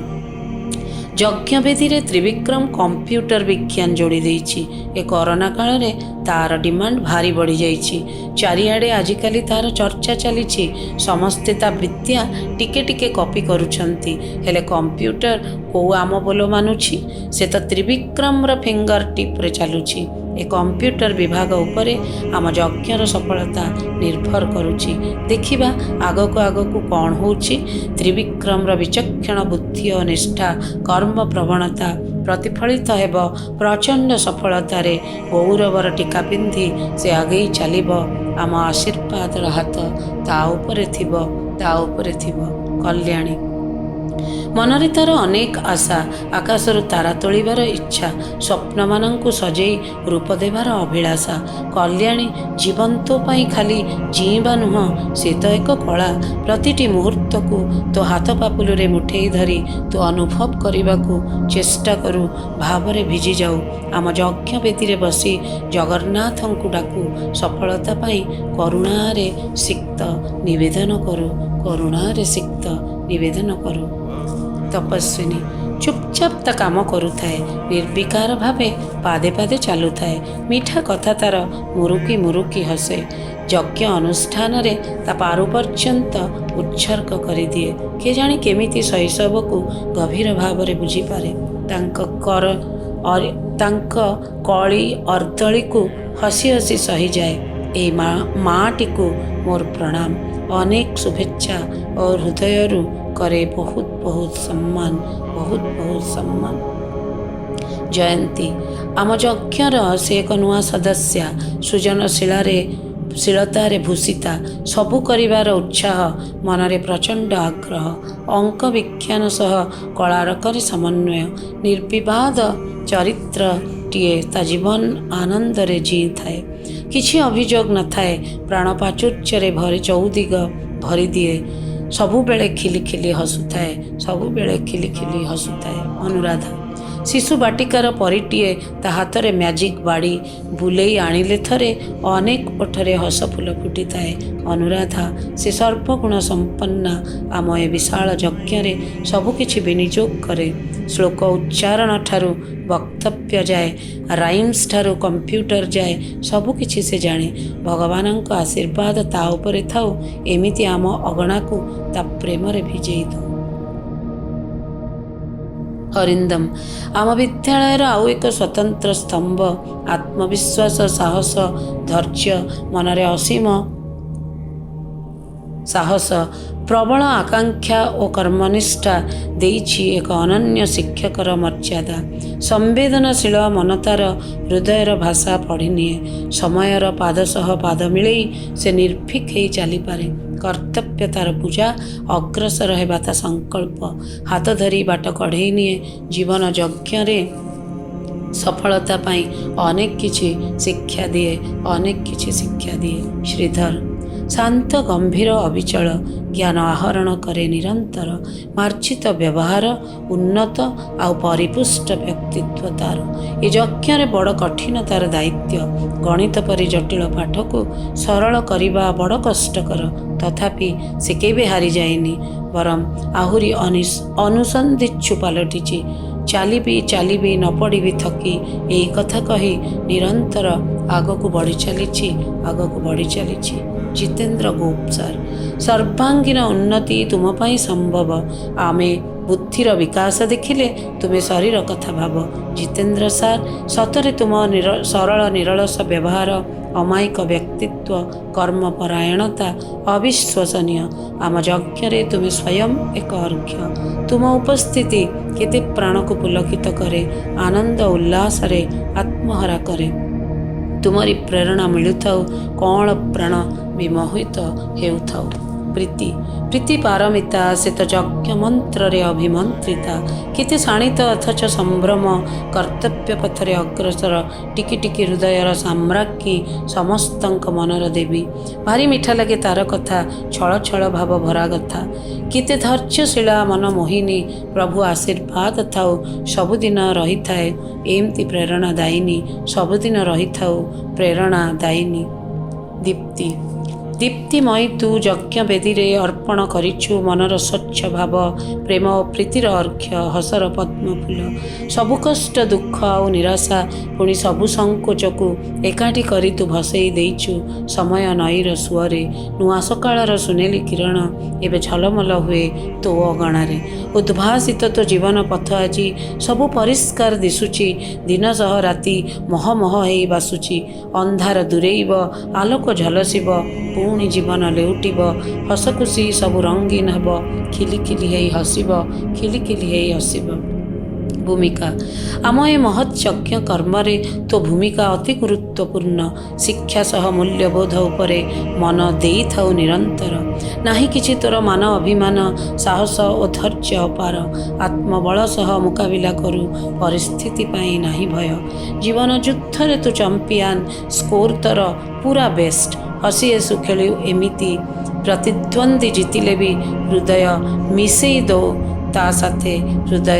ଯଜ୍ଞବେଦୀରେ ତ୍ରିବିକ୍ରମ କମ୍ପ୍ୟୁଟର ବିଜ୍ଞାନ ଯୋଡ଼ି ଦେଇଛି। ଏ କରୋନା କାଳରେ ତାର ଡିମାଣ୍ଡ ଭାରି ବଢ଼ିଯାଇଛି। ଚାରିଆଡ଼େ ଆଜିକାଲି ତାର ଚର୍ଚ୍ଚା ଚାଲିଛି। ସମସ୍ତେ ତା ବିଦ୍ୟା ଟିକେ ଟିକେ କପି କରୁଛନ୍ତି, ହେଲେ କମ୍ପ୍ୟୁଟର କୋଉ ଆମ ବୋଲ ମାନୁଛି? ସେ ତ ତ୍ରିବିକ୍ରମର ଫିଙ୍ଗର ଟିପ୍ରେ ଚାଲୁଛି। ଏ କମ୍ପ୍ୟୁଟର ବିଭାଗ ଉପରେ ଆମ ଯଜ୍ଞର ସଫଳତା ନିର୍ଭର କରୁଛି। ଦେଖିବା ଆଗକୁ କ'ଣ ହେଉଛି। ତ୍ରିବିକ୍ରମର ବିଚକ୍ଷଣ ବୁଦ୍ଧି ଓ ନିଷ୍ଠା, କର୍ମ ପ୍ରବଣତା ପ୍ରତିଫଳିତ ହେବ ପ୍ରଚଣ୍ଡ ସଫଳତାରେ। ଗୌରବର ଟୀକା ପିନ୍ଧି ସେ ଆଗେଇ ଚାଲିବ। ଆମ ଆଶୀର୍ବାଦର ହାତ ତା ଉପରେ ଥିବ। କଲ୍ୟାଣୀ ମନରେ ତାର ଅନେକ ଆଶା, ଆକାଶରୁ ତାରା ତୋଳିବାର ଇଚ୍ଛା, ସ୍ୱପ୍ନମାନଙ୍କୁ ସଜେଇ ରୂପ ଦେବାର ଅଭିଳାଷା। କଲ୍ୟାଣୀ ଜୀବନ ତୋ ପାଇଁ ଖାଲି ଜୀଇଁବା ନୁହଁ, ସେ ତ ଏକ କଳା। ପ୍ରତିଟି ମୁହୂର୍ତ୍ତକୁ ତୋ ହାତ ପାପୁଲରେ ମୁଠେଇ ଧରି ତୁ ଅନୁଭବ କରିବାକୁ ଚେଷ୍ଟା କରୁ, ଭାବରେ ଭିଜିଯାଉ। ଆମ ଯଜ୍ଞ ବେଦୀରେ ବସି ଜଗନ୍ନାଥଙ୍କୁ ଡାକୁ, ସଫଳତା ପାଇଁ କରୁଣାରେ ସିକ୍ତ ନିବେଦନ କରୁ। ତପସ୍ୱିନୀ ଚୁପଚାପ ତା କାମ କରୁଥାଏ, ନିର୍ବିକାର ଭାବେ ପାଦେ ଚାଲୁଥାଏ। ମିଠା କଥା ତାର ମୁରୁକି ହସେ। ଯଜ୍ଞ ଅନୁଷ୍ଠାନରେ ତା ପାରୁ ପର୍ଯ୍ୟନ୍ତ ଉତ୍ସର୍ଗ କରିଦିଏ। କେଜାଣି କେମିତି ଶୈଶବକୁ ଗଭୀର ଭାବରେ ବୁଝିପାରେ। ତାଙ୍କ କଳି ଅର୍ଦ୍ଦଳିକୁ ହସି ସହିଯାଏ। ଏଇ ମାଟିକୁ ମୋର ପ୍ରଣାମ, ଅନେକ ଶୁଭେଚ୍ଛା ଓ ହୃଦୟରୁ କରେ ବହୁତ ସମ୍ମାନ। ଜୟନ୍ତୀ ଆମ ଯଜ୍ଞର ସେ ଏକ ନୂଆ ସଦସ୍ୟା। ସୃଜନଶୀଳରେ ଶୀଳତାରେ ଭୂଷିତା, ସବୁ କରିବାର ଉତ୍ସାହ, ମନରେ ପ୍ରଚଣ୍ଡ ଆଗ୍ରହ, ଅଙ୍କ ବିଜ୍ଞାନ ସହ କଳାରକରେ ସମନ୍ୱୟ, ନିର୍ବିବାଦ ଚରିତ୍ରଟିଏ ତା ଜୀବନ ଆନନ୍ଦରେ ଜୀଇଁଥାଏ। କିଛି ଅଭିଯୋଗ ନଥାଏ, ପ୍ରାଣ ପ୍ରାଚୁର୍ଯ୍ୟରେ ଚଉଦିଗ ଭରିଦିଏ, ସବୁବେଳେ ଖିଲିଖିଲି ହସୁଥାଏ, ସବୁବେଳେ ଖିଲିଖିଲି ହସୁଥାଏ। ଅନୁରାଧା ଶିଶୁ ବାଟିକାର ପରିଟିଏ, ତା ହାତରେ ମ୍ୟାଜିକ୍ ବାଡ଼ି, ବୁଲେଇ ଆଣିଲେ ଥରେ ଅନେକ ଓଠରେ ହସ ଫୁଲ ଫୁଟିଥାଏ। ଅନୁରାଧା ସେ ସର୍ବଗୁଣ ସମ୍ପନ୍ନା, ଆମ ଏ ବିଶାଳ ଯଜ୍ଞରେ ସବୁକିଛି ବିନିଯୋଗ କରେ। ଶ୍ଲୋକ ଉଚ୍ଚାରଣ ଠାରୁ ବକ୍ତବ୍ୟ ଯାଏ, ରାଇମ୍ସ ଠାରୁ କମ୍ପ୍ୟୁଟର ଯାଏ, ସବୁକିଛି ସେ ଜାଣେ। ଭଗବାନଙ୍କ ଆଶୀର୍ବାଦ ତା ଉପରେ ଥାଉ, ଏମିତି ଆମ ଅଗଣାକୁ ତା ପ୍ରେମରେ ଭିଜେଇ ଦଉ। ଅରିନ୍ଦମ ଆମ ବିଦ୍ୟାଳୟର ଆଉ ଏକ ସ୍ୱତନ୍ତ୍ର ସ୍ତମ୍ଭ। ଆତ୍ମବିଶ୍ୱାସ, ସାହସ, ଧୈର୍ଯ୍ୟ, ମନରେ ଅସୀମ ସାହସ, ପ୍ରବଳ ଆକାଂକ୍ଷା ଓ କର୍ମନିଷ୍ଠା ଦେଇଛି ଏକ ଅନନ୍ୟ ଶିକ୍ଷକର ମର୍ଯ୍ୟାଦା। ସମ୍ବେଦନଶୀଳ ମନ ତାର ହୃଦୟର ଭାଷା ପଢ଼ିନିଏ। ସମୟର ପାଦ ସହ ପାଦ ମିଳେଇ ସେ ନିର୍ଭୀକ ହେଇ ଚାଲିପାରେ। କର୍ତ୍ତବ୍ୟ ତାର ପୂଜା, ଅଗ୍ରସର ହେବା ତା ସଂକଳ୍ପ। ହାତ ଧରି ବାଟ କଢ଼େଇ ନିଏ। ଜୀବନ ଯଜ୍ଞରେ ସଫଳତା ପାଇଁ ଅନେକ କିଛି ଶିକ୍ଷା ଦିଏ, ଅନେକ କିଛି ଶିକ୍ଷା ଦିଏ। ଶ୍ରୀଧର ଶାନ୍ତ, ଗମ୍ଭୀର, ଅବିଚଳ, ଜ୍ଞାନ ଆହରଣ କରେ ନିରନ୍ତର। ମାର୍ଜିତ ବ୍ୟବହାର, ଉନ୍ନତ ଆଉ ପରିପୁଷ୍ଟ ବ୍ୟକ୍ତିତ୍ୱ ତାର। ଏ ଯଜ୍ଞରେ ବଡ଼ କଠିନ ତାର ଦାୟିତ୍ୱ। ଗଣିତ ପରି ଜଟିଳ ପାଠକୁ ସରଳ କରିବା ବଡ଼ କଷ୍ଟକର, ତଥାପି ସେ କେବେ ହାରିଯାଇନି, ବରଂ ଆହୁରି ଅନୁସନ୍ଧିତ୍ସୁ ପାଲଟିଛି। ଚାଲିବି ଚାଲିବି, ନ ପଡ଼ିବି ଥକି, ଏଇ କଥା କହି ନିରନ୍ତର ଆଗକୁ ବଢ଼ି ଚାଲିଛି, ଆଗକୁ ବଢ଼ି ଚାଲିଛି। ଜିତେନ୍ଦ୍ର ଗୋପ ସାର୍ ସର୍ବାଙ୍ଗୀନ ଉନ୍ନତି ତୁମ ପାଇଁ ସମ୍ଭବ। ଆମେ ବୁଦ୍ଧିର ବିକାଶ ଦେଖିଲେ ତୁମେ ଶରୀର କଥା ଭାବ। ଜିତେନ୍ଦ୍ର ସାର୍ ସତରେ ତୁମ ସରଳ ନିରଳସ ବ୍ୟବହାର, ଅମାୟିକ ବ୍ୟକ୍ତିତ୍ୱ, କର୍ମପରାୟଣତା ଅବିଶ୍ୱସନୀୟ। ଆମ ଯଜ୍ଞରେ ତୁମେ ସ୍ୱୟଂ ଏକ ଅର୍ଘ୍ୟ। ତୁମ ଉପସ୍ଥିତି କେତେ ପ୍ରାଣକୁ ପୁଲକିତ କରେ, ଆନନ୍ଦ ଉଲ୍ଲାସରେ ଆତ୍ମହରା କରେ। ତୁମରି ପ୍ରେରଣା ମିଳୁଥାଉ, କଅଁଳ ପ୍ରାଣ ବିମୋହିତ ହେଉଥାଉ। ପ୍ରୀତି ପାରମିତା, ସେ ତ ଯଜ୍ଞ ମନ୍ତ୍ରରେ ଅଭିମନ୍ତ୍ରିତା। କେତେ ଶାଣିତ ଅଥଚ ସମ୍ଭ୍ରମ, କର୍ତ୍ତବ୍ୟ ପଥରେ ଅଗ୍ରସର, ଟିକି ଟିକି ହୃଦୟର ସାମ୍ରାଜ୍ଞୀ, ସମସ୍ତଙ୍କ ମନର ଦେବୀ। ଭାରି ମିଠା ଲାଗେ ତାର କଥା, ଛଳ ଛଳ ଭାବ ଭରା କଥା। କେତେ ଧୈର୍ଯ୍ୟଶୀଳା, ମନ ମୋହିନୀ। ପ୍ରଭୁ ଆଶୀର୍ବାଦ ଥାଉ, ସବୁଦିନ ରହିଥାଏ ଏମିତି ପ୍ରେରଣା ଦାୟିନୀ, ସବୁଦିନ ରହିଥାଉ ପ୍ରେରଣା ଦାୟିନୀ। ଦୀପ୍ତିମୟୀ ତୁ ଯଜ୍ଞ ବେଦୀରେ ଅର୍ପଣ କରିଛୁ ମନର ସ୍ୱଚ୍ଛ ଭାବ, ପ୍ରେମ ଓ ପ୍ରୀତିର ଅର୍ଘ୍ୟ, ହସର ପଦ୍ମଫୁଲ। ସବୁ କଷ୍ଟ, ଦୁଃଖ ଆଉ ନିରାଶା, ପୁଣି ସବୁ ସଂକୋଚକୁ ଏକାଠି କରି ତୁ ଭସେଇ ଦେଇଛୁ ସମୟ ନଈର ସୁଅରେ। ନୂଆ ସକାଳର ସୁନେଲି କିରଣ ଏବେ ଝଲମଲ ହୁଏ ତୋ ଅଗଣାରେ। ଉଦ୍ଭାସିତ ତୋ ଜୀବନ ପଥ ଆଜି ସବୁ ପରିଷ୍କାର ଦିଶୁଛି। ଦିନ ସହ ରାତି ମହମହ ହେଇ ବାସୁଛି। ଅନ୍ଧାର ଦୂରେଇବ, ଆଲୋକ ଝଲସିବ, ପୁଣି ଜୀବନ ଲେଉଟିବ, ହସ ଖୁସି ସବୁ ରଙ୍ଗୀନ ହେବ, ଖିଲିଖିଲି ହେଇ ହସିବ, ଖିଲିଖିଲି ହେଇ ହସିବ। ଭୂମିକା ଆମ ଏ ମହତ୍ ଯଜ୍ଞ କର୍ମରେ ତୋ ଭୂମିକା ଅତି ଗୁରୁତ୍ୱପୂର୍ଣ୍ଣ। ଶିକ୍ଷା ସହ ମୂଲ୍ୟବୋଧ ଉପରେ ମନ ଦେଇଥାଉ ନିରନ୍ତର। ନାହିଁ କିଛି ତୋର ମାନ ଅଭିମାନ, ସାହସ ଓ ଧୈର୍ଯ୍ୟ ଅପାର। ଆତ୍ମବଳ ସହ ମୁକାବିଲା କରୁ, ପରିସ୍ଥିତି ପାଇଁ ନାହିଁ ଭୟ। ଜୀବନ ଯୁଦ୍ଧରେ ତୁ ଚମ୍ପିଆନ, ସ୍କୋର ତୋର ପୁରା ବେଷ୍ଟ। ହସି ହସୁ ଖେଳୁ ଏମିତି, ପ୍ରତିଦ୍ୱନ୍ଦ୍ୱୀ ଜିତିଲେ ବି ହୃଦୟ ମିଶେଇ ଦଉ ତା ସାଥେ, ହୃଦୟ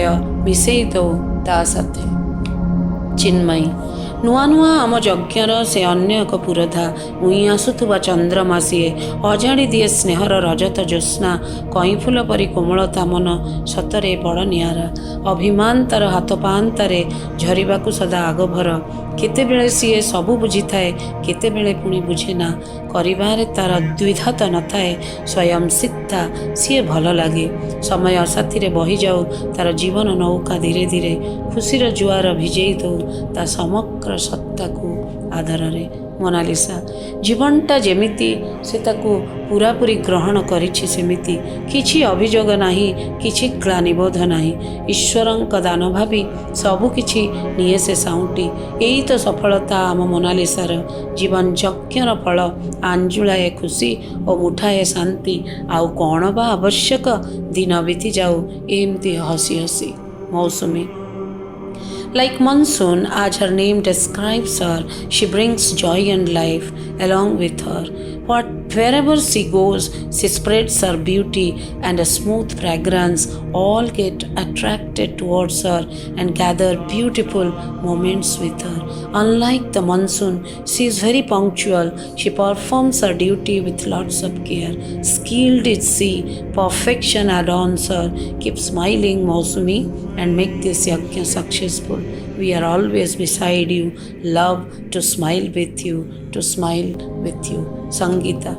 ମିଶେଇ ଦଉ ତା ସାଥେ। ଚିନ୍ମୟୀ ନୂଆ ନୂଆ ଆମ ଯଜ୍ଞର ସେ ଅନ୍ୟ ଏକ ପୁରୋଧା। ଉଇଁ ଆସୁଥିବା ଚନ୍ଦ୍ରମା ସିଏ, ଅଜାଡ଼ି ଦିଏ ସ୍ନେହର ରଜତ ଜ୍ୟୋତ୍ସ୍ନା। କଇଁଫୁଲ ପରି କୋମଳତା ମନ, ସତରେ ବଡ଼ ନିଆରା। ଅଭିମାନ ତାର ହାତ ପାଆନ୍ତାରେ ଝରିବାକୁ ସଦା ଆଗଭର। କେତେବେଳେ ସିଏ ସବୁ ବୁଝିଥାଏ, କେତେବେଳେ ପୁଣି ବୁଝେନା। କରିବାରେ ତାର ଦ୍ୱିଧାତ ନଥାଏ, ସ୍ୱୟଂ ସିଦ୍ଧା ସିଏ ଭଲ ଲାଗେ। ସମୟ ସାଥିରେ ବହିଯାଉ ତାର ଜୀବନ ନୌକା ଧୀରେ ଧୀରେ, ଖୁସିର ଜୁଆର ଭିଜେଇ ଦଉ ତା ସମଗ୍ର ସତ୍ତାକୁ ଆଦରରେ। ମୋନାଲିସା। ଜୀବନଟା ଯେମିତି ସେ ତାକୁ ପୁରାପୁରି ଗ୍ରହଣ କରିଛି ସେମିତି, କିଛି ଅଭିଯୋଗ ନାହିଁ, କିଛି ଗ୍ଳାନିବୋଧ ନାହିଁ। ଈଶ୍ୱରଙ୍କ ଦାନ ଭାବି ସବୁକିଛି ନିଏ ସେ ସାଉଁଟି। ଏଇ ତ ସଫଳତା ଆମ ମୋନାଲିସାର। ଜୀବନ ଯଜ୍ଞର ଫଳ, ଆଞ୍ଜୁଳାଏ ଖୁସି ଓ ମୁଠାଏ ଶାନ୍ତି। ଆଉ କ'ଣ ବା ଆବଶ୍ୟକ? ଦିନ ବିତି ଯାଉ ଏମିତି ହସି ହସି। ମୌସୁମୀ। Like monsoon, as her name describes her, she brings joy and life along with her. Wherever she goes, she spreads her beauty and a smooth fragrance. All get attracted towards her and gather beautiful moments with her. Unlike the monsoon, she is very punctual. She performs her duty with lots of care. Skilled is she, perfection adorns her. Keep smiling, Mausumi, and make this yajna successful. We are always beside you. Love to smile with you, to smile with you. Sangita.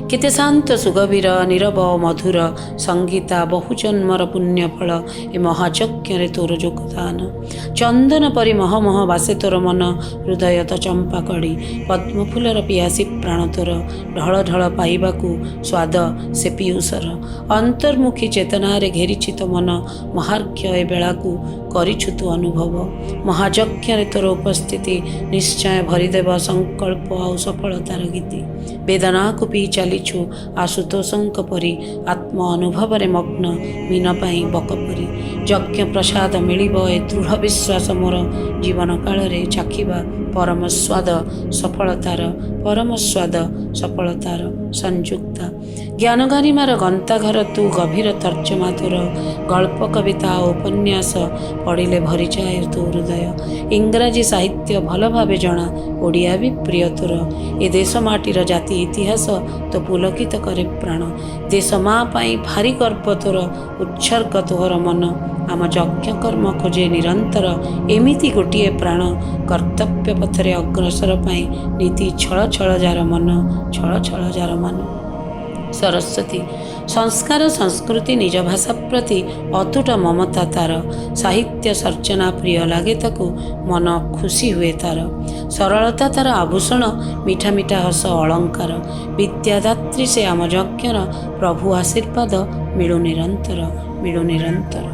କେତେ ଶାନ୍ତ ସୁଗଭୀର ନୀରବ ମଧୁର ସଙ୍ଗୀତା, ବହୁ ଜନ୍ମର ପୁଣ୍ୟଫଳ ଏ ମହାଯଜ୍ଞରେ ତୋର ଯୋଗଦାନ। ଚନ୍ଦନ ପରି ମହମହ ବାସେ ତୋର ମନ, ହୃଦୟ ତ ଚମ୍ପା କଡ଼ି, ପଦ୍ମଫୁଲର ପିଆସି ପ୍ରାଣ ତୋର, ଢଳ ଢଳ ପାଇବାକୁ ସ୍ୱାଦ ସେ ପିୟୁଷର। ଅନ୍ତର୍ମୁଖୀ ଚେତନାରେ ଘେରିଛି ତୋ ମନ, ମହାର୍ଘ୍ୟ ଏ ବେଳାକୁ କରିଛୁ ତୁ ଅନୁଭବ। ମହାଯଜ୍ଞରେ ତୋର ଉପସ୍ଥିତି ନିଶ୍ଚୟ ଭରିଦେବ ସଂକଳ୍ପ ଆଉ ସଫଳତାର ଗୀତି। ବେଦନାକୁ ପିଇ ଚାଲିଛୁ ଆଶୁତୋଷଙ୍କ ପରି, ଆତ୍ମ ଅନୁଭବରେ ମଗ୍ନ ମୀନ ପାଇଁ ବକ ପରି। ଯଜ୍ଞ ପ୍ରସାଦ ମିଳିବ ଏ ଦୃଢ଼ ବିଶ୍ୱାସ ମୋର, ଜୀବନ କାଳରେ ଚାଖିବା ପରମ ସ୍ୱାଦ ସଫଳତାର, ପରମ ସ୍ୱାଦ ସଫଳତାର ସଂଯୁକ୍ତା। ଜ୍ଞାନ ଗାରିମାର ଗନ୍ତାଘର ତୁ, ଗଭୀର ତର୍ଜମା ତୋର, ଗଳ୍ପ କବିତା ଓ ଉପନ୍ୟାସ ପଢ଼ିଲେ ଭରିଯାଏ ତୋ ହୃଦୟ। ଇଂରାଜୀ ସାହିତ୍ୟ ଭଲ ଭାବେ ଜଣା, ଓଡ଼ିଆ ବି ପ୍ରିୟ ତୋର। ଏ ଦେଶ ମାଟିର ଜାତି ଇତିହାସ ତ ପୁଲକିତ କରେ ପ୍ରାଣ। ଦେଶ ମା ପାଇଁ ଭାରି ଗର୍ବ ତୋର, ଉତ୍ସର୍ଗ ତୋହର ମନ। ଆମ ଯଜ୍ଞ କର୍ମ ଖୋଜେ ନିରନ୍ତର ଏମିତି ଗୋଟିଏ ପ୍ରାଣ, କର୍ତ୍ତବ୍ୟ ପଥରେ ଅଗ୍ରସର ପାଇଁ ନୀତି ଛଳ ଛଳ ଯାର ମନ, ଛଳ ଛଳ ଯାର ମନ। ସରସ୍ୱତୀ। ସଂସ୍କାର ସଂସ୍କୃତି ନିଜ ଭାଷା ପ୍ରତି ଅତୁଟ ମମତା ତାର, ସାହିତ୍ୟ ସର୍ଜନା ପ୍ରିୟ ଲାଗେ ତାକୁ, ମନ ଖୁସି ହୁଏ ତାର। ସରଳତା ତାର ଆଭୂଷଣ, ମିଠା ମିଠା ହସ ଅଳଙ୍କାର। ବିଦ୍ୟାଦାତ୍ରୀ ସେ ଆମ ଯଜ୍ଞର, ପ୍ରଭୁ ଆଶୀର୍ବାଦ ମିଳୁ ନିରନ୍ତର, ମିଳୁ ନିରନ୍ତର।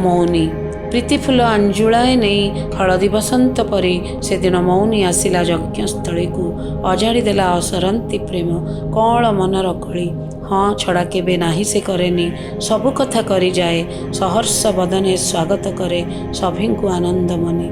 ମୌନୀ। ପ୍ରୀତିଫୁଲ ଆଞ୍ଜୁଳାଏ ନେଇ ହଳଦୀ ବସନ୍ତ ପରି ସେଦିନ ମୌନୀ ଆସିଲା ଯଜ୍ଞସ୍ଥଳୀକୁ, ଅଜାଡ଼ି ଦେଲା ଅସରନ୍ତି ପ୍ରେମ, କଅଁଳ ମନର କଳି। ହଁ ଛଡ଼ା କେବେ ନାହିଁ ସେ କରେନି, ସବୁ କଥା କରିଯାଏ, ସହର୍ଷ ବଦନେ ସ୍ୱାଗତ କରେ ସଭିଙ୍କୁ ଆନନ୍ଦ ମନେ।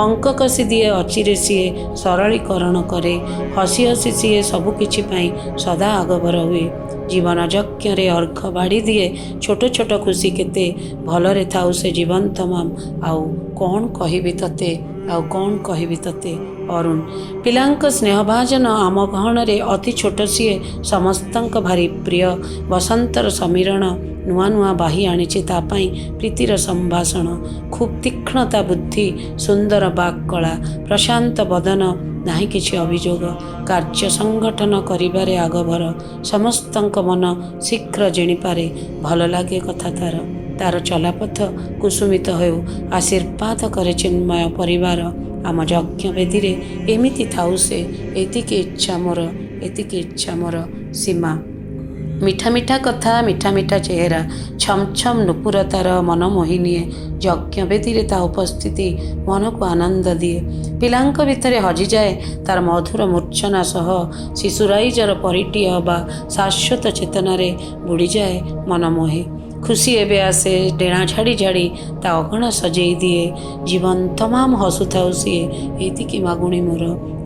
ଅଙ୍କ କଷି ଦିଏ ଅଚିରେ ସିଏ, ସରଳୀକରଣ କରେ, ହସି ହସି ସିଏ ସବୁକିଛି ପାଇଁ ସଦା ଆଗଭର ହୁଏ। ଜୀବନ ଯଜ୍ଞରେ ଅର୍ଘ ବାଢ଼ି ଦିଏ, ଛୋଟ ଛୋଟ ଖୁସି କେତେ, ଭଲରେ ଥାଉ ସେ ଜୀବନ ତମାମ। ଆଉ କ'ଣ କହିବି ତତେ, ଆଉ କ'ଣ କହିବି ତତେ। ଅରୁଣ। ପିଲାଙ୍କ ସ୍ନେହଭାଜନ ଆମ ଗହଣରେ ଅତି ଛୋଟ ସିଏ, ସମସ୍ତଙ୍କ ଭାରି ପ୍ରିୟ। ବସନ୍ତର ସମୀରଣ ନୂଆ ନୂଆ ବାହି ଆଣିଛି ତା ପାଇଁ ପ୍ରୀତିର ସମ୍ଭାଷଣ। ଖୁବ୍ ତୀକ୍ଷ୍ଣ ତା ବୁଦ୍ଧି, ସୁନ୍ଦର ବାକ୍ କଳା, ପ୍ରଶାନ୍ତ ବଦନ, ନାହିଁ କିଛି ଅଭିଯୋଗ। କାର୍ଯ୍ୟ ସଂଗଠନ କରିବାରେ ଆଗଭର, ସମସ୍ତଙ୍କ ମନ ଶୀଘ୍ର ଜିଣିପାରେ, ଭଲ ଲାଗେ କଥା ତାର। ତାର ଚଲାପଥ କୁସୁମିତ ହେଉ, ଆଶୀର୍ବାଦ କରେ ଚିନ୍ମୟ ପରିବାର। ଆମ ଯଜ୍ଞ ବେଦୀରେ ଏମିତି ଥାଉ ସେ, ଏତିକି ଇଚ୍ଛା ମୋର, ଏତିକି ଇଚ୍ଛା ମୋର। ସୀମା। ମିଠା ମିଠା କଥା, ମିଠା ମିଠା ଚେହେରା, ଛମ ଛମ ନୂପୁର ତାର ମନ ମୋହି ନିଏ। ଯଜ୍ଞ ବେଦୀରେ ତା ଉପସ୍ଥିତି ମନକୁ ଆନନ୍ଦ ଦିଏ। ପିଲାଙ୍କ ଭିତରେ ହଜିଯାଏ ତାର ମଧୁର ମୂର୍ଚ୍ଛନା ସହ, ଶିଶୁରାଇଜର ପରିଟିଏ ଅବା ଶାଶ୍ୱତ ଚେତନାରେ ବୁଡ଼ିଯାଏ ମନ ମୋହେ। ଖୁସି ଏବେ ଆସେ ଡେଣା ଝାଡ଼ି ଝାଡ଼ି ତା ଅଗଣା ସଜେଇ ଦିଏ, ଜୀବନ ତମାମ ହସୁଥାଉ ସିଏ, ଏତିକି ମାଗୁଣି ମୋର,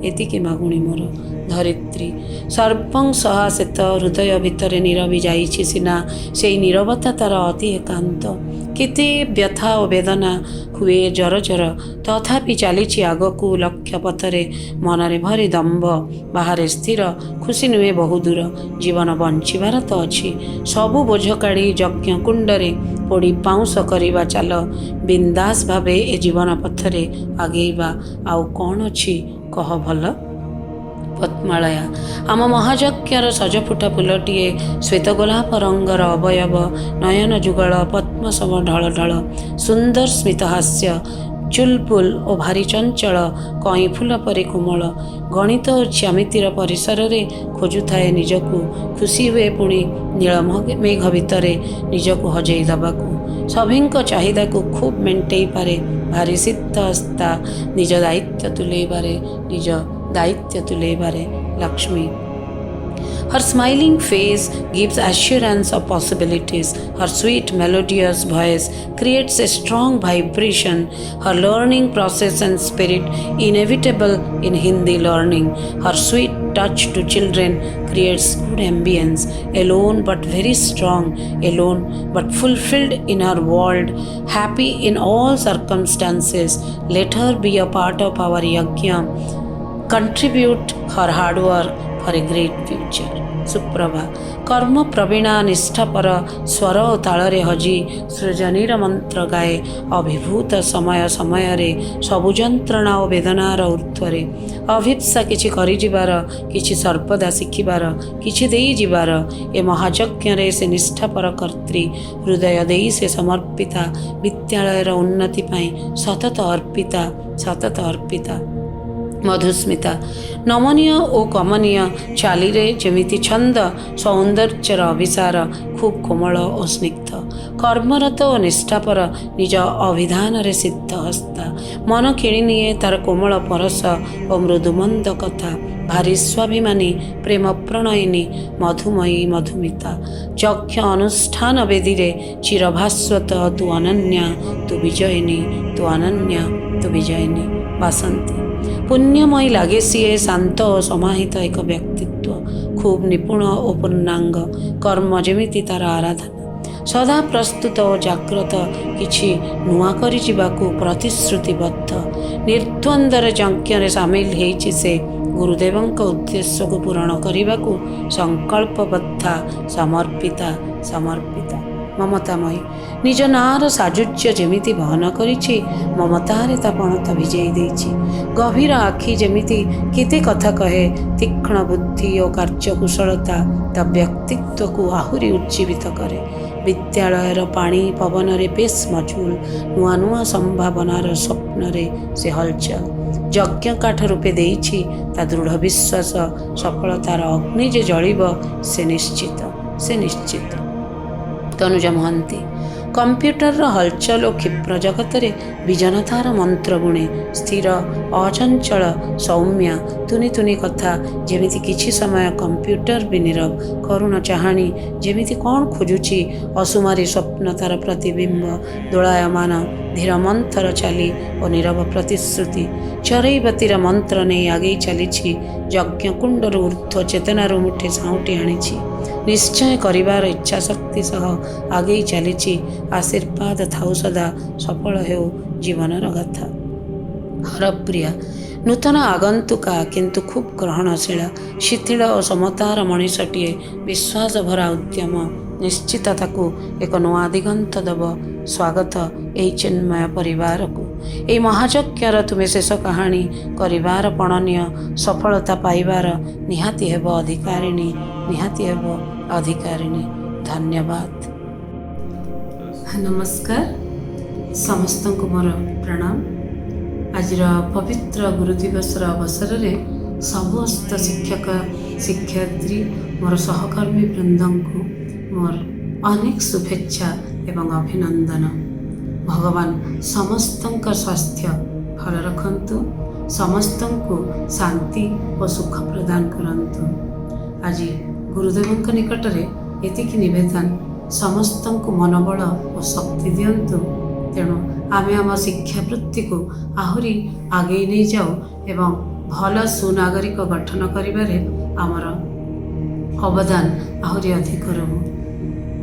ଏତିକି ମାଗୁଣି ମୋର। ଧରିତ୍ରୀ। ସର୍ବଂ ସହାସେତ, ହୃଦୟ ଭିତରେ ନୀରବି ଯାଇଛି ସିନା, ସେଇ ନୀରବତା ତାର ଅତି ଏକାନ୍ତ। କେତେ ବ୍ୟଥା ଓ ବେଦନା ହୁଏ ଜର ଜର, ତଥାପି ଚାଲିଛି ଆଗକୁ ଲକ୍ଷ୍ୟ ପଥରେ, ମନରେ ଭରି ଦମ୍ଭ, ବାହାରେ ସ୍ଥିର, ଖୁସି ନୁହେଁ ବହୁ ଦୂର। ଜୀବନ ବଞ୍ଚିବାର ତ ଅଛି, ସବୁ ବୋଝ କାଢ଼ି ଯଜ୍ଞ କୁଣ୍ଡରେ ପୋଡ଼ି ପାଉଁଶ କରିବା ଚାଲ, ବିନ୍ଦାସ ଭାବେ ଏ ଜୀବନ ପଥରେ ଆଗେଇବା। ଆଉ କ'ଣ ଅଛି କହ ଭଲ। ପଦ୍ମାଳୟା। ଆମ ମହାଯଜ୍ଞର ସଜଫୁଟା ଫୁଲଟିଏ, ଶ୍ୱେତ ଗୋଲାପ ରଙ୍ଗର ଅବୟବ, ନୟନ ଯୁଗଳ, ପଦ୍ମସମ ଢଳ ଢଳ, ସୁନ୍ଦର ସ୍ମିତ ହାସ୍ୟ, ଚୁଲବୁଲ ଓ ଭାରି ଚଞ୍ଚଳ, କଇଁ ଫୁଲ ପରି କୋମଳ। ଗଣିତ ଓ ଜ୍ୟାମିତିର ପରିସରରେ ଖୋଜୁଥାଏ ନିଜକୁ, ଖୁସି ହୁଏ ପୁଣି ନୀଳ ମେଘ ଭିତରେ ନିଜକୁ ହଜେଇ ଦେବାକୁ। ସଭିଙ୍କ ଚାହିଦାକୁ ଖୁବ୍ ମେଣ୍ଟେଇ ପାରେ, ଭାରି ସିଦ୍ଧହସ୍ତା, ନିଜ ଦାୟିତ୍ୱ ତୁଲେଇବାରେ Lakshmi. Her smiling face gives assurance of possibilities. Her sweet melodious voice creates a strong vibration. Her learning process and spirit inevitable in Hindi learning. Her sweet touch to children creates good ambience. Alone but very strong, alone but fulfilled in her world, happy in all circumstances. Let her be a part of our yajna. Contribute her hard work for a great future. Suprabha. କର୍ମ ପ୍ରବୀଣା ନିଷ୍ଠାପର ସ୍ୱର ଓ ତାଳରେ ହଜି ସୃଜନୀର ମନ୍ତ୍ର ଗାଏ। ଅଭିଭୂତ ସମୟ ସମୟରେ ସବୁ ଯନ୍ତ୍ରଣା ଓ ବେଦନାର ଊର୍ଦ୍ଧ୍ୱରେ ଅଭିପ୍ସା କିଛି କରିଯିବାର, କିଛି ସର୍ବଦା ଶିଖିବାର, କିଛି ଦେଇଯିବାର। ଏ ମହାଯଜ୍ଞରେ ସେ ନିଷ୍ଠାପର କର୍ତ୍ରୀ, ହୃଦୟ ଦେଇ ସେ ସମର୍ପିତା, ବିଦ୍ୟାଳୟର ଉନ୍ନତି ପାଇଁ ସତତ ଅର୍ପିତା। ମଧୁସ୍ମିତା। ନମନୀୟ ଓ କମନୀୟ ଚାଲିରେ ଯେମିତି ଛନ୍ଦ, ସୌନ୍ଦର୍ଯ୍ୟର ଅଭିସାର, ଖୁବ୍ କୋମଳ ଓ ସ୍ନିଗ୍ଧ। କର୍ମରତ ଓ ନିଷ୍ଠାପର, ନିଜ ଅଭିଧାନରେ ସିଦ୍ଧହସ୍ତା। ମନ କିଣିନିଏ ତାର କୋମଳ ପରଶ ଓ ମୃଦୁମନ୍ଦ କଥା। ଭାରି ସ୍ୱାଭିମାନୀ, ପ୍ରେମ ପ୍ରଣୟିନୀ, ମଧୁମୟୀ ମଧୁମିତା। ଯଜ୍ଞ ଅନୁଷ୍ଠାନ ବେଦୀରେ ଚିରଭାସ୍ୱତ, ତୁ ଅନନ୍ୟା ତୁ ବିଜୟିନୀ। ବାସନ୍ତୀ। ପୁଣ୍ୟମୟୀ ଲାଗେ ସିଏ, ଶାନ୍ତ ଓ ସମାହିତ ଏକ ବ୍ୟକ୍ତିତ୍ୱ, ଖୁବ୍ ନିପୁଣ ଓ ପୂର୍ଣ୍ଣାଙ୍ଗ। କର୍ମ ଯେମିତି ତାର ଆରାଧନା, ସଦା ପ୍ରସ୍ତୁତ ଓ ଜାଗ୍ରତ, କିଛି ନୂଆ କରିଯିବାକୁ ପ୍ରତିଶ୍ରୁତିବଦ୍ଧ। ନିର୍ଦ୍ୱନ୍ଦ୍ୱର ଯଜ୍ଞରେ ସାମିଲ ହେଇଛି ସେ, ଗୁରୁଦେବଙ୍କ ଉଦ୍ଦେଶ୍ୟକୁ ପୂରଣ କରିବାକୁ ସଂକଳ୍ପବଦ୍ଧା, ସମର୍ପିତା। ମମତାମୟୀ। ନିଜ ନାଁର ସାଜୁଜ୍ୟ ଯେମିତି ବହନ କରିଛି, ମମତାରେ ତା ପଣତ ଭିଜେଇ ଦେଇଛି। ଗଭୀର ଆଖି ଯେମିତି କେତେ କଥା କହେ, ତୀକ୍ଷ୍ଣ ବୁଦ୍ଧି ଓ କାର୍ଯ୍ୟକୁଶଳତା ତା ବ୍ୟକ୍ତିତ୍ୱକୁ ଆହୁରି ଉଜ୍ଜୀବିତ କରେ। ବିଦ୍ୟାଳୟର ପାଣି ପବନରେ ବେଶ୍ ମଜବୁଲ, ନୂଆ ନୂଆ ସମ୍ଭାବନାର ସ୍ୱପ୍ନରେ ସେ ହଲଚଲ। ଯଜ୍ଞକାଠ ରୂପେ ଦେଇଛି ତା ଦୃଢ଼ ବିଶ୍ୱାସ, ସଫଳତାର ଅଗ୍ନି ଯେ ଜଳିବ ସେ ନିଶ୍ଚିତ। ତନୁଜା ମହାନ୍ତି। କମ୍ପ୍ୟୁଟରର ହଲଚଲ ଓ କ୍ଷିପ୍ର ଜଗତରେ ବିଜନତାର ମନ୍ତ୍ର ବୁଣେ। ସ୍ଥିର, ଅଚଞ୍ଚଳ, ସୌମ୍ୟ, ତୁନି କଥା, ଯେମିତି କିଛି ସମୟ କମ୍ପ୍ୟୁଟର ବି ନୀରବ। କରୁଣ ଚାହାଣୀ, ଯେମିତି କ'ଣ ଖୋଜୁଛି। ଅସୁମାରୀ ସ୍ୱପ୍ନ ତାର ପ୍ରତିବିମ୍ବ। ଦୋଳାୟମାନ, ଧୀର ମନ୍ଥର ଚାଲି ଓ ନୀରବ ପ୍ରତିଶ୍ରୁତି। ଚରୈବତୀର ମନ୍ତ୍ର ନେଇ ଆଗେଇ ଚାଲିଛି। ଯଜ୍ଞକୁଣ୍ଡରୁ ଊର୍ଦ୍ଧ୍ୱ ଚେତନାରୁ ମୁଠେ ସାଉଁଟି ଆଣିଛି। ନିଶ୍ଚୟ କରିବାର ଇଚ୍ଛାଶକ୍ତି ସହ ଆଗେଇ ଚାଲିଛି। ଆଶୀର୍ବାଦ ଥାଉ ସଦା, ସଫଳ ହେଉ ଜୀବନର ଗାଥା। ହରପ୍ରିୟା। ନୂତନ ଆଗନ୍ତୁକା, କିନ୍ତୁ ଖୁବ୍ ଗ୍ରହଣଶୀଳ, ଶିଥିଳ ଓ ସମତାର ମଣିଷଟିଏ। ବିଶ୍ୱାସ ଭରା ଉଦ୍ୟମ ନିଶ୍ଚିତ ତାକୁ ଏକ ନୂଆ ଦିଗନ୍ତ ଦେବ। ସ୍ୱାଗତ ଏହି ଚିନ୍ମୟ ପରିବାରକୁ। ଏହି ମହାଯଜ୍ଞର ତୁମେ ଶେଷ କାହାଣୀ କରିବାର ପଣନୀୟ, ସଫଳତା ପାଇବାର ନିହାତି ହେବ ଅଧିକାରିଣୀ। ଧନ୍ୟବାଦ। ନମସ୍କାର। ସମସ୍ତଙ୍କୁ ମୋର ପ୍ରଣାମ। ଆଜିର ପବିତ୍ର ଗୁରୁ ଦିବସର ଅବସରରେ ସମସ୍ତ ଶିକ୍ଷକ ଶିକ୍ଷୟିତ୍ରୀ, ମୋର ସହକର୍ମୀ ବୃନ୍ଦଙ୍କୁ ମୋର ଅନେକ ଶୁଭେଚ୍ଛା ଏବଂ ଅଭିନନ୍ଦନ। ଭଗବାନ ସମସ୍ତଙ୍କ ସ୍ୱାସ୍ଥ୍ୟ ଭଲ ରଖନ୍ତୁ, ସମସ୍ତଙ୍କୁ ଶାନ୍ତି ଓ ସୁଖ ପ୍ରଦାନ କରନ୍ତୁ। ଆଜି ଗୁରୁଦେବଙ୍କ ନିକଟରେ ଏତିକି ନିବେଦନ, ସମସ୍ତଙ୍କୁ ମନୋବଳ ଓ ଶକ୍ତି ଦିଅନ୍ତୁ। ତେଣୁ ଆମେ ଆମ ଶିକ୍ଷା ବୃତ୍ତିକୁ ଆହୁରି ଆଗେଇ ନେଇଯାଉ ଏବଂ ଭଲ ସୁନାଗରିକ ଗଠନ କରିବାରେ ଆମର ଅବଦାନ ଆହୁରି ଅଧିକ ରହୁ।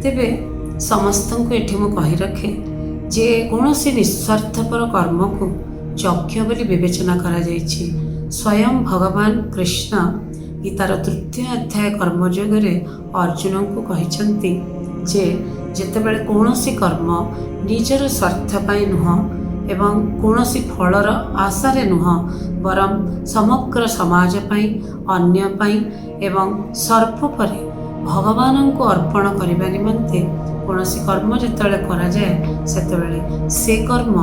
ତେବେ ସମସ୍ତଙ୍କୁ ଏଠି ମୁଁ କହି ରଖେ ଯେ କୌଣସି ନିଃସ୍ୱାର୍ଥପର କର୍ମକୁ ଯଜ୍ଞ ବୋଲି ବିବେଚନା କରାଯାଇଛି। ସ୍ୱୟଂ ଭଗବାନ କୃଷ୍ଣ ଗୀତାର 3ୟ ଅଧ୍ୟାୟ କର୍ମଯୋଗରେ ଅର୍ଜୁନଙ୍କୁ କହିଛନ୍ତି ଯେ ଯେତେବେଳେ କୌଣସି କର୍ମ ନିଜର ସ୍ୱାର୍ଥ ପାଇଁ ନୁହଁ ଏବଂ କୌଣସି ଫଳର ଆଶାରେ ନୁହଁ, ବରଂ ସମଗ୍ର ସମାଜ ପାଇଁ, ଅନ୍ୟ ପାଇଁ ଏବଂ ସର୍ବୋପରି ଭଗବାନଙ୍କୁ ଅର୍ପଣ କରିବା ନିମନ୍ତେ କୌଣସି କର୍ମ ଯେତେବେଳେ କରାଯାଏ, ସେତେବେଳେ ସେ କର୍ମ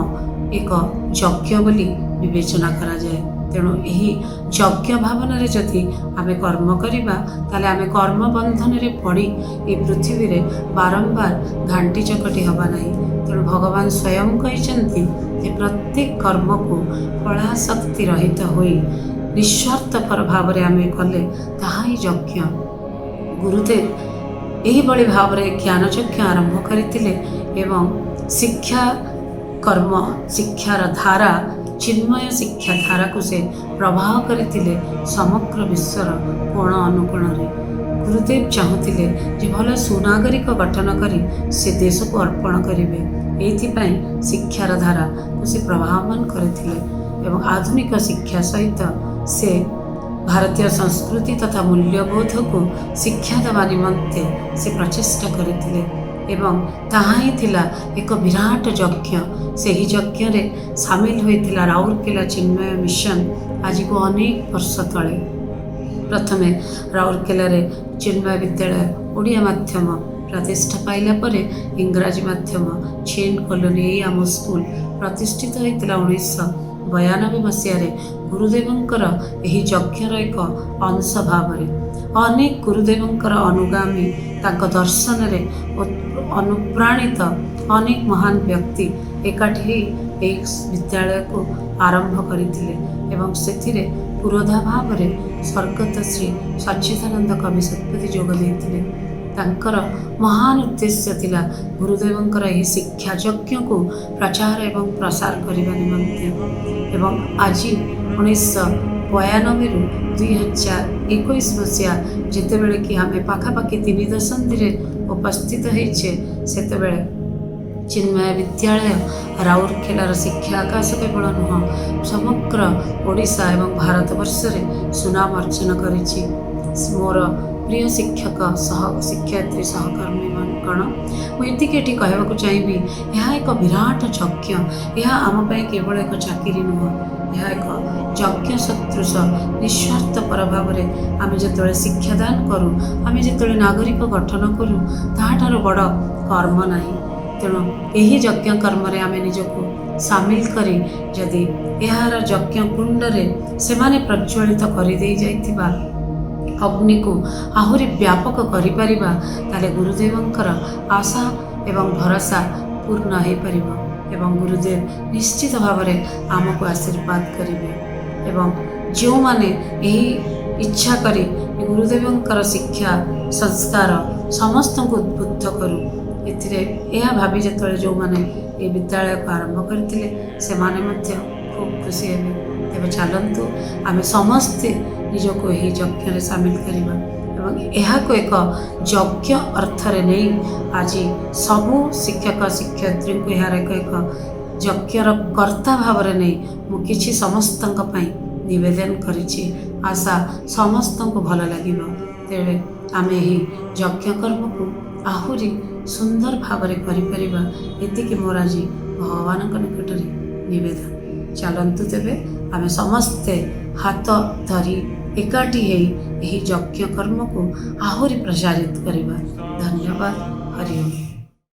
ଏକ ଯଜ୍ଞ ବୋଲି ବିବେଚନା କରାଯାଏ। ତେଣୁ ଏହି ଯଜ୍ଞ ଭାବନାରେ ଯଦି ଆମେ କର୍ମ କରିବା ତାହେଲେ ଆମେ କର୍ମ ବନ୍ଧନରେ ପଡ଼ି ଏ ପୃଥିବୀରେ ବାରମ୍ବାର ଘାଣ୍ଟି ଚକଟି ହେବା ନାହିଁ। ତେଣୁ ଭଗବାନ ସ୍ୱୟଂ କହିଛନ୍ତି ଯେ ପ୍ରତ୍ୟେକ କର୍ମକୁ ଫଳାଶକ୍ତି ରହିତ ହୋଇ ନିଃସ୍ୱାର୍ଥପର ଭାବରେ ଆମେ କଲେ ତାହା ହିଁ ଯଜ୍ଞ। ଗୁରୁଦେବ ଏହିଭଳି ଭାବରେ ଜ୍ଞାନଯଜ୍ଞ ଆରମ୍ଭ କରିଥିଲେ ଏବଂ ଶିକ୍ଷା କର୍ମ ଶିକ୍ଷାର ଧାରା ଚିନ୍ମୟ ଶିକ୍ଷା ଧାରାକୁ ସେ ପ୍ରବାହ କରିଥିଲେ ସମଗ୍ର ବିଶ୍ୱର କୋଣ ଅନୁକୋଣରେ। ଗୁରୁଦେବ ଚାହୁଁଥିଲେ ଯେ ଭଲ ସୁନାଗରିକ ଗଠନ କରି ସେ ଦେଶକୁ ଅର୍ପଣ କରିବେ। ଏଇଥିପାଇଁ ଶିକ୍ଷାର ଧାରାକୁ ସେ ପ୍ରବାହମାନ କରିଥିଲେ ଏବଂ ଆଧୁନିକ ଶିକ୍ଷା ସହିତ ସେ ଭାରତୀୟ ସଂସ୍କୃତି ତଥା ମୂଲ୍ୟବୋଧକୁ ଶିକ୍ଷା ଦେବା ନିମନ୍ତେ ସେ ପ୍ରଚେଷ୍ଟା କରିଥିଲେ ଏବଂ ତାହା ହିଁ ଥିଲା ଏକ ବିରାଟ ଯଜ୍ଞ। ସେହି ଯଜ୍ଞରେ ସାମିଲ ହୋଇଥିଲା ରାଉରକେଲା ଚିନ୍ମୟ ମିଶନ ଆଜିକୁ ଅନେକ ବର୍ଷ ତଳେ। ପ୍ରଥମେ ରାଉରକେଲାରେ ଚିନ୍ମୟ ବିଦ୍ୟାଳୟ ଓଡ଼ିଆ ମାଧ୍ୟମ ପ୍ରତିଷ୍ଠା ପାଇଲା ପରେ ଇଂରାଜୀ ମାଧ୍ୟମ ଛେନ୍ କଲୋନୀ ଏଇ ଆମ ସ୍କୁଲ ପ୍ରତିଷ୍ଠିତ ହୋଇଥିଲା 1992 ମସିହାରେ ଗୁରୁଦେବଙ୍କର ଏହି ଯଜ୍ଞର ଏକ ଅଂଶ ଭାବରେ। ଅନେକ ଗୁରୁଦେବଙ୍କର ଅନୁଗାମୀ ତାଙ୍କ ଦର୍ଶନରେ ଅନୁପ୍ରାଣିତ ଅନେକ ମହାନ ବ୍ୟକ୍ତି ଏକାଠି ହୋଇ ଏହି ବିଦ୍ୟାଳୟକୁ ଆରମ୍ଭ କରିଥିଲେ ଏବଂ ସେଥିରେ ପୁରୋଧା ଭାବରେ ସ୍ୱର୍ଗତ ଶ୍ରୀ ସଚ୍ଚିଦାନନ୍ଦ କବି ଶତପଥୀ ଯୋଗ ଦେଇଥିଲେ। ତାଙ୍କର ମହାନ ଉଦ୍ଦେଶ୍ୟ ଥିଲା ଗୁରୁଦେବଙ୍କର ଏହି ଶିକ୍ଷା ଯଜ୍ଞକୁ ପ୍ରଚାର ଏବଂ ପ୍ରସାର କରିବା ନିମନ୍ତେ। ଏବଂ ଆଜି 1992ରୁ 2021 ମସିହା ଯେତେବେଳେ କି ଆମେ ପାଖାପାଖି 3 ଦଶନ୍ଧିରେ ଉପସ୍ଥିତ ହେଇଛେ, ସେତେବେଳେ ଚିନ୍ମୟ ବିଦ୍ୟାଳୟ ରାଉରକେଲାର ଶିକ୍ଷା ଆକାଶ କେବଳ ନୁହଁ ସମଗ୍ର ଓଡ଼ିଶା ଏବଂ ଭାରତବର୍ଷରେ ସୁନାମ ଅର୍ଜନ କରିଛି। ମୋର ପ୍ରିୟ ଶିକ୍ଷକ ଶିକ୍ଷୟିତ୍ରୀ ସହକର୍ମୀଗଣ, ମୁଁ ଏତିକି ଏଠି କହିବାକୁ ଚାହିଁବି, ଏହା ଏକ ବିରାଟ ଯଜ୍ଞ। ଏହା ଆମ ପାଇଁ କେବଳ ଏକ ଚାକିରି ନୁହଁ, ଏହା ଏକ ଯଜ୍ଞ ସଦୃଶ ନିଃସ୍ୱାର୍ଥପର ଭାବରେ ଆମେ ଯେତେବେଳେ ଶିକ୍ଷାଦାନ କରୁ, ଆମେ ଯେତେବେଳେ ନାଗରିକ ଗଠନ କରୁ, ତାହାଠାରୁ ବଡ଼ କର୍ମ ନାହିଁ। ତେଣୁ ଏହି ଯଜ୍ଞ କର୍ମରେ ଆମେ ନିଜକୁ ସାମିଲ କରି ଯଦି ଏହାର ଯଜ୍ଞ କୁଣ୍ଡରେ ସେମାନେ ପ୍ରଜ୍ୱଳିତ କରିଦେଇ ଯାଇଥିବା ଅଗ୍ନିକୁ ଆହୁରି ବ୍ୟାପକ କରିପାରିବା, ତାହେଲେ ଗୁରୁଦେବଙ୍କର ଆଶା ଏବଂ ଭରସା ପୂର୍ଣ୍ଣ ହୋଇପାରିବ ଏବଂ ଗୁରୁଦେବ ନିଶ୍ଚିତ ଭାବରେ ଆମକୁ ଆଶୀର୍ବାଦ କରିବେ। ଏବଂ ଯେଉଁମାନେ ଏହି ଇଚ୍ଛା କରି ଗୁରୁଦେବଙ୍କର ଶିକ୍ଷା ସଂସ୍କାର ସମସ୍ତଙ୍କୁ ଉଦ୍ବୁଦ୍ଧ କରୁ, ଏଥିରେ ଏହା ଭାବି ଯେତେବେଳେ ଯେଉଁମାନେ ଏ ବିଦ୍ୟାଳୟକୁ ଆରମ୍ଭ କରିଥିଲେ ସେମାନେ ମଧ୍ୟ ଖୁବ୍ ଖୁସି ହେବେ। ତେବେ ଚାଲନ୍ତୁ ଆମେ ସମସ୍ତେ ନିଜକୁ ଏହି ଯଜ୍ଞରେ ସାମିଲ କରିବା ଏବଂ ଏହାକୁ ଏକ ଯଜ୍ଞ ଅର୍ଥରେ ନେଇ ଆଜି ସବୁ ଶିକ୍ଷକ ଶିକ୍ଷୟିତ୍ରୀଙ୍କୁ ଏହାର ଏକ ଯଜ୍ଞର କର୍ତ୍ତା ଭାବରେ ନେଇ ମୁଁ କିଛି ସମସ୍ତଙ୍କ ପାଇଁ ନିବେଦନ କରିଛି। ଆଶା ସମସ୍ତଙ୍କୁ ଭଲ ଲାଗିବ। ତେବେ ଆମେ ଏହି ଯଜ୍ଞ କର୍ମକୁ ଆହୁରି ସୁନ୍ଦର ଭାବରେ କରିପାରିବା, ଏତିକି ମୋର ଆଜି ଭଗବାନଙ୍କ ନିକଟରେ ନିବେଦନ। ଚାଲନ୍ତୁ ତେବେ ଆମେ ସମସ୍ତେ ହାତ ଧରି ଏକାଠି ହୋଇ ଏହି ଯଜ୍ଞ କର୍ମକୁ ଆହୁରି ପ୍ରସାରିତ କରିବା। ଧନ୍ୟବାଦ। ହରି ଓମ୍।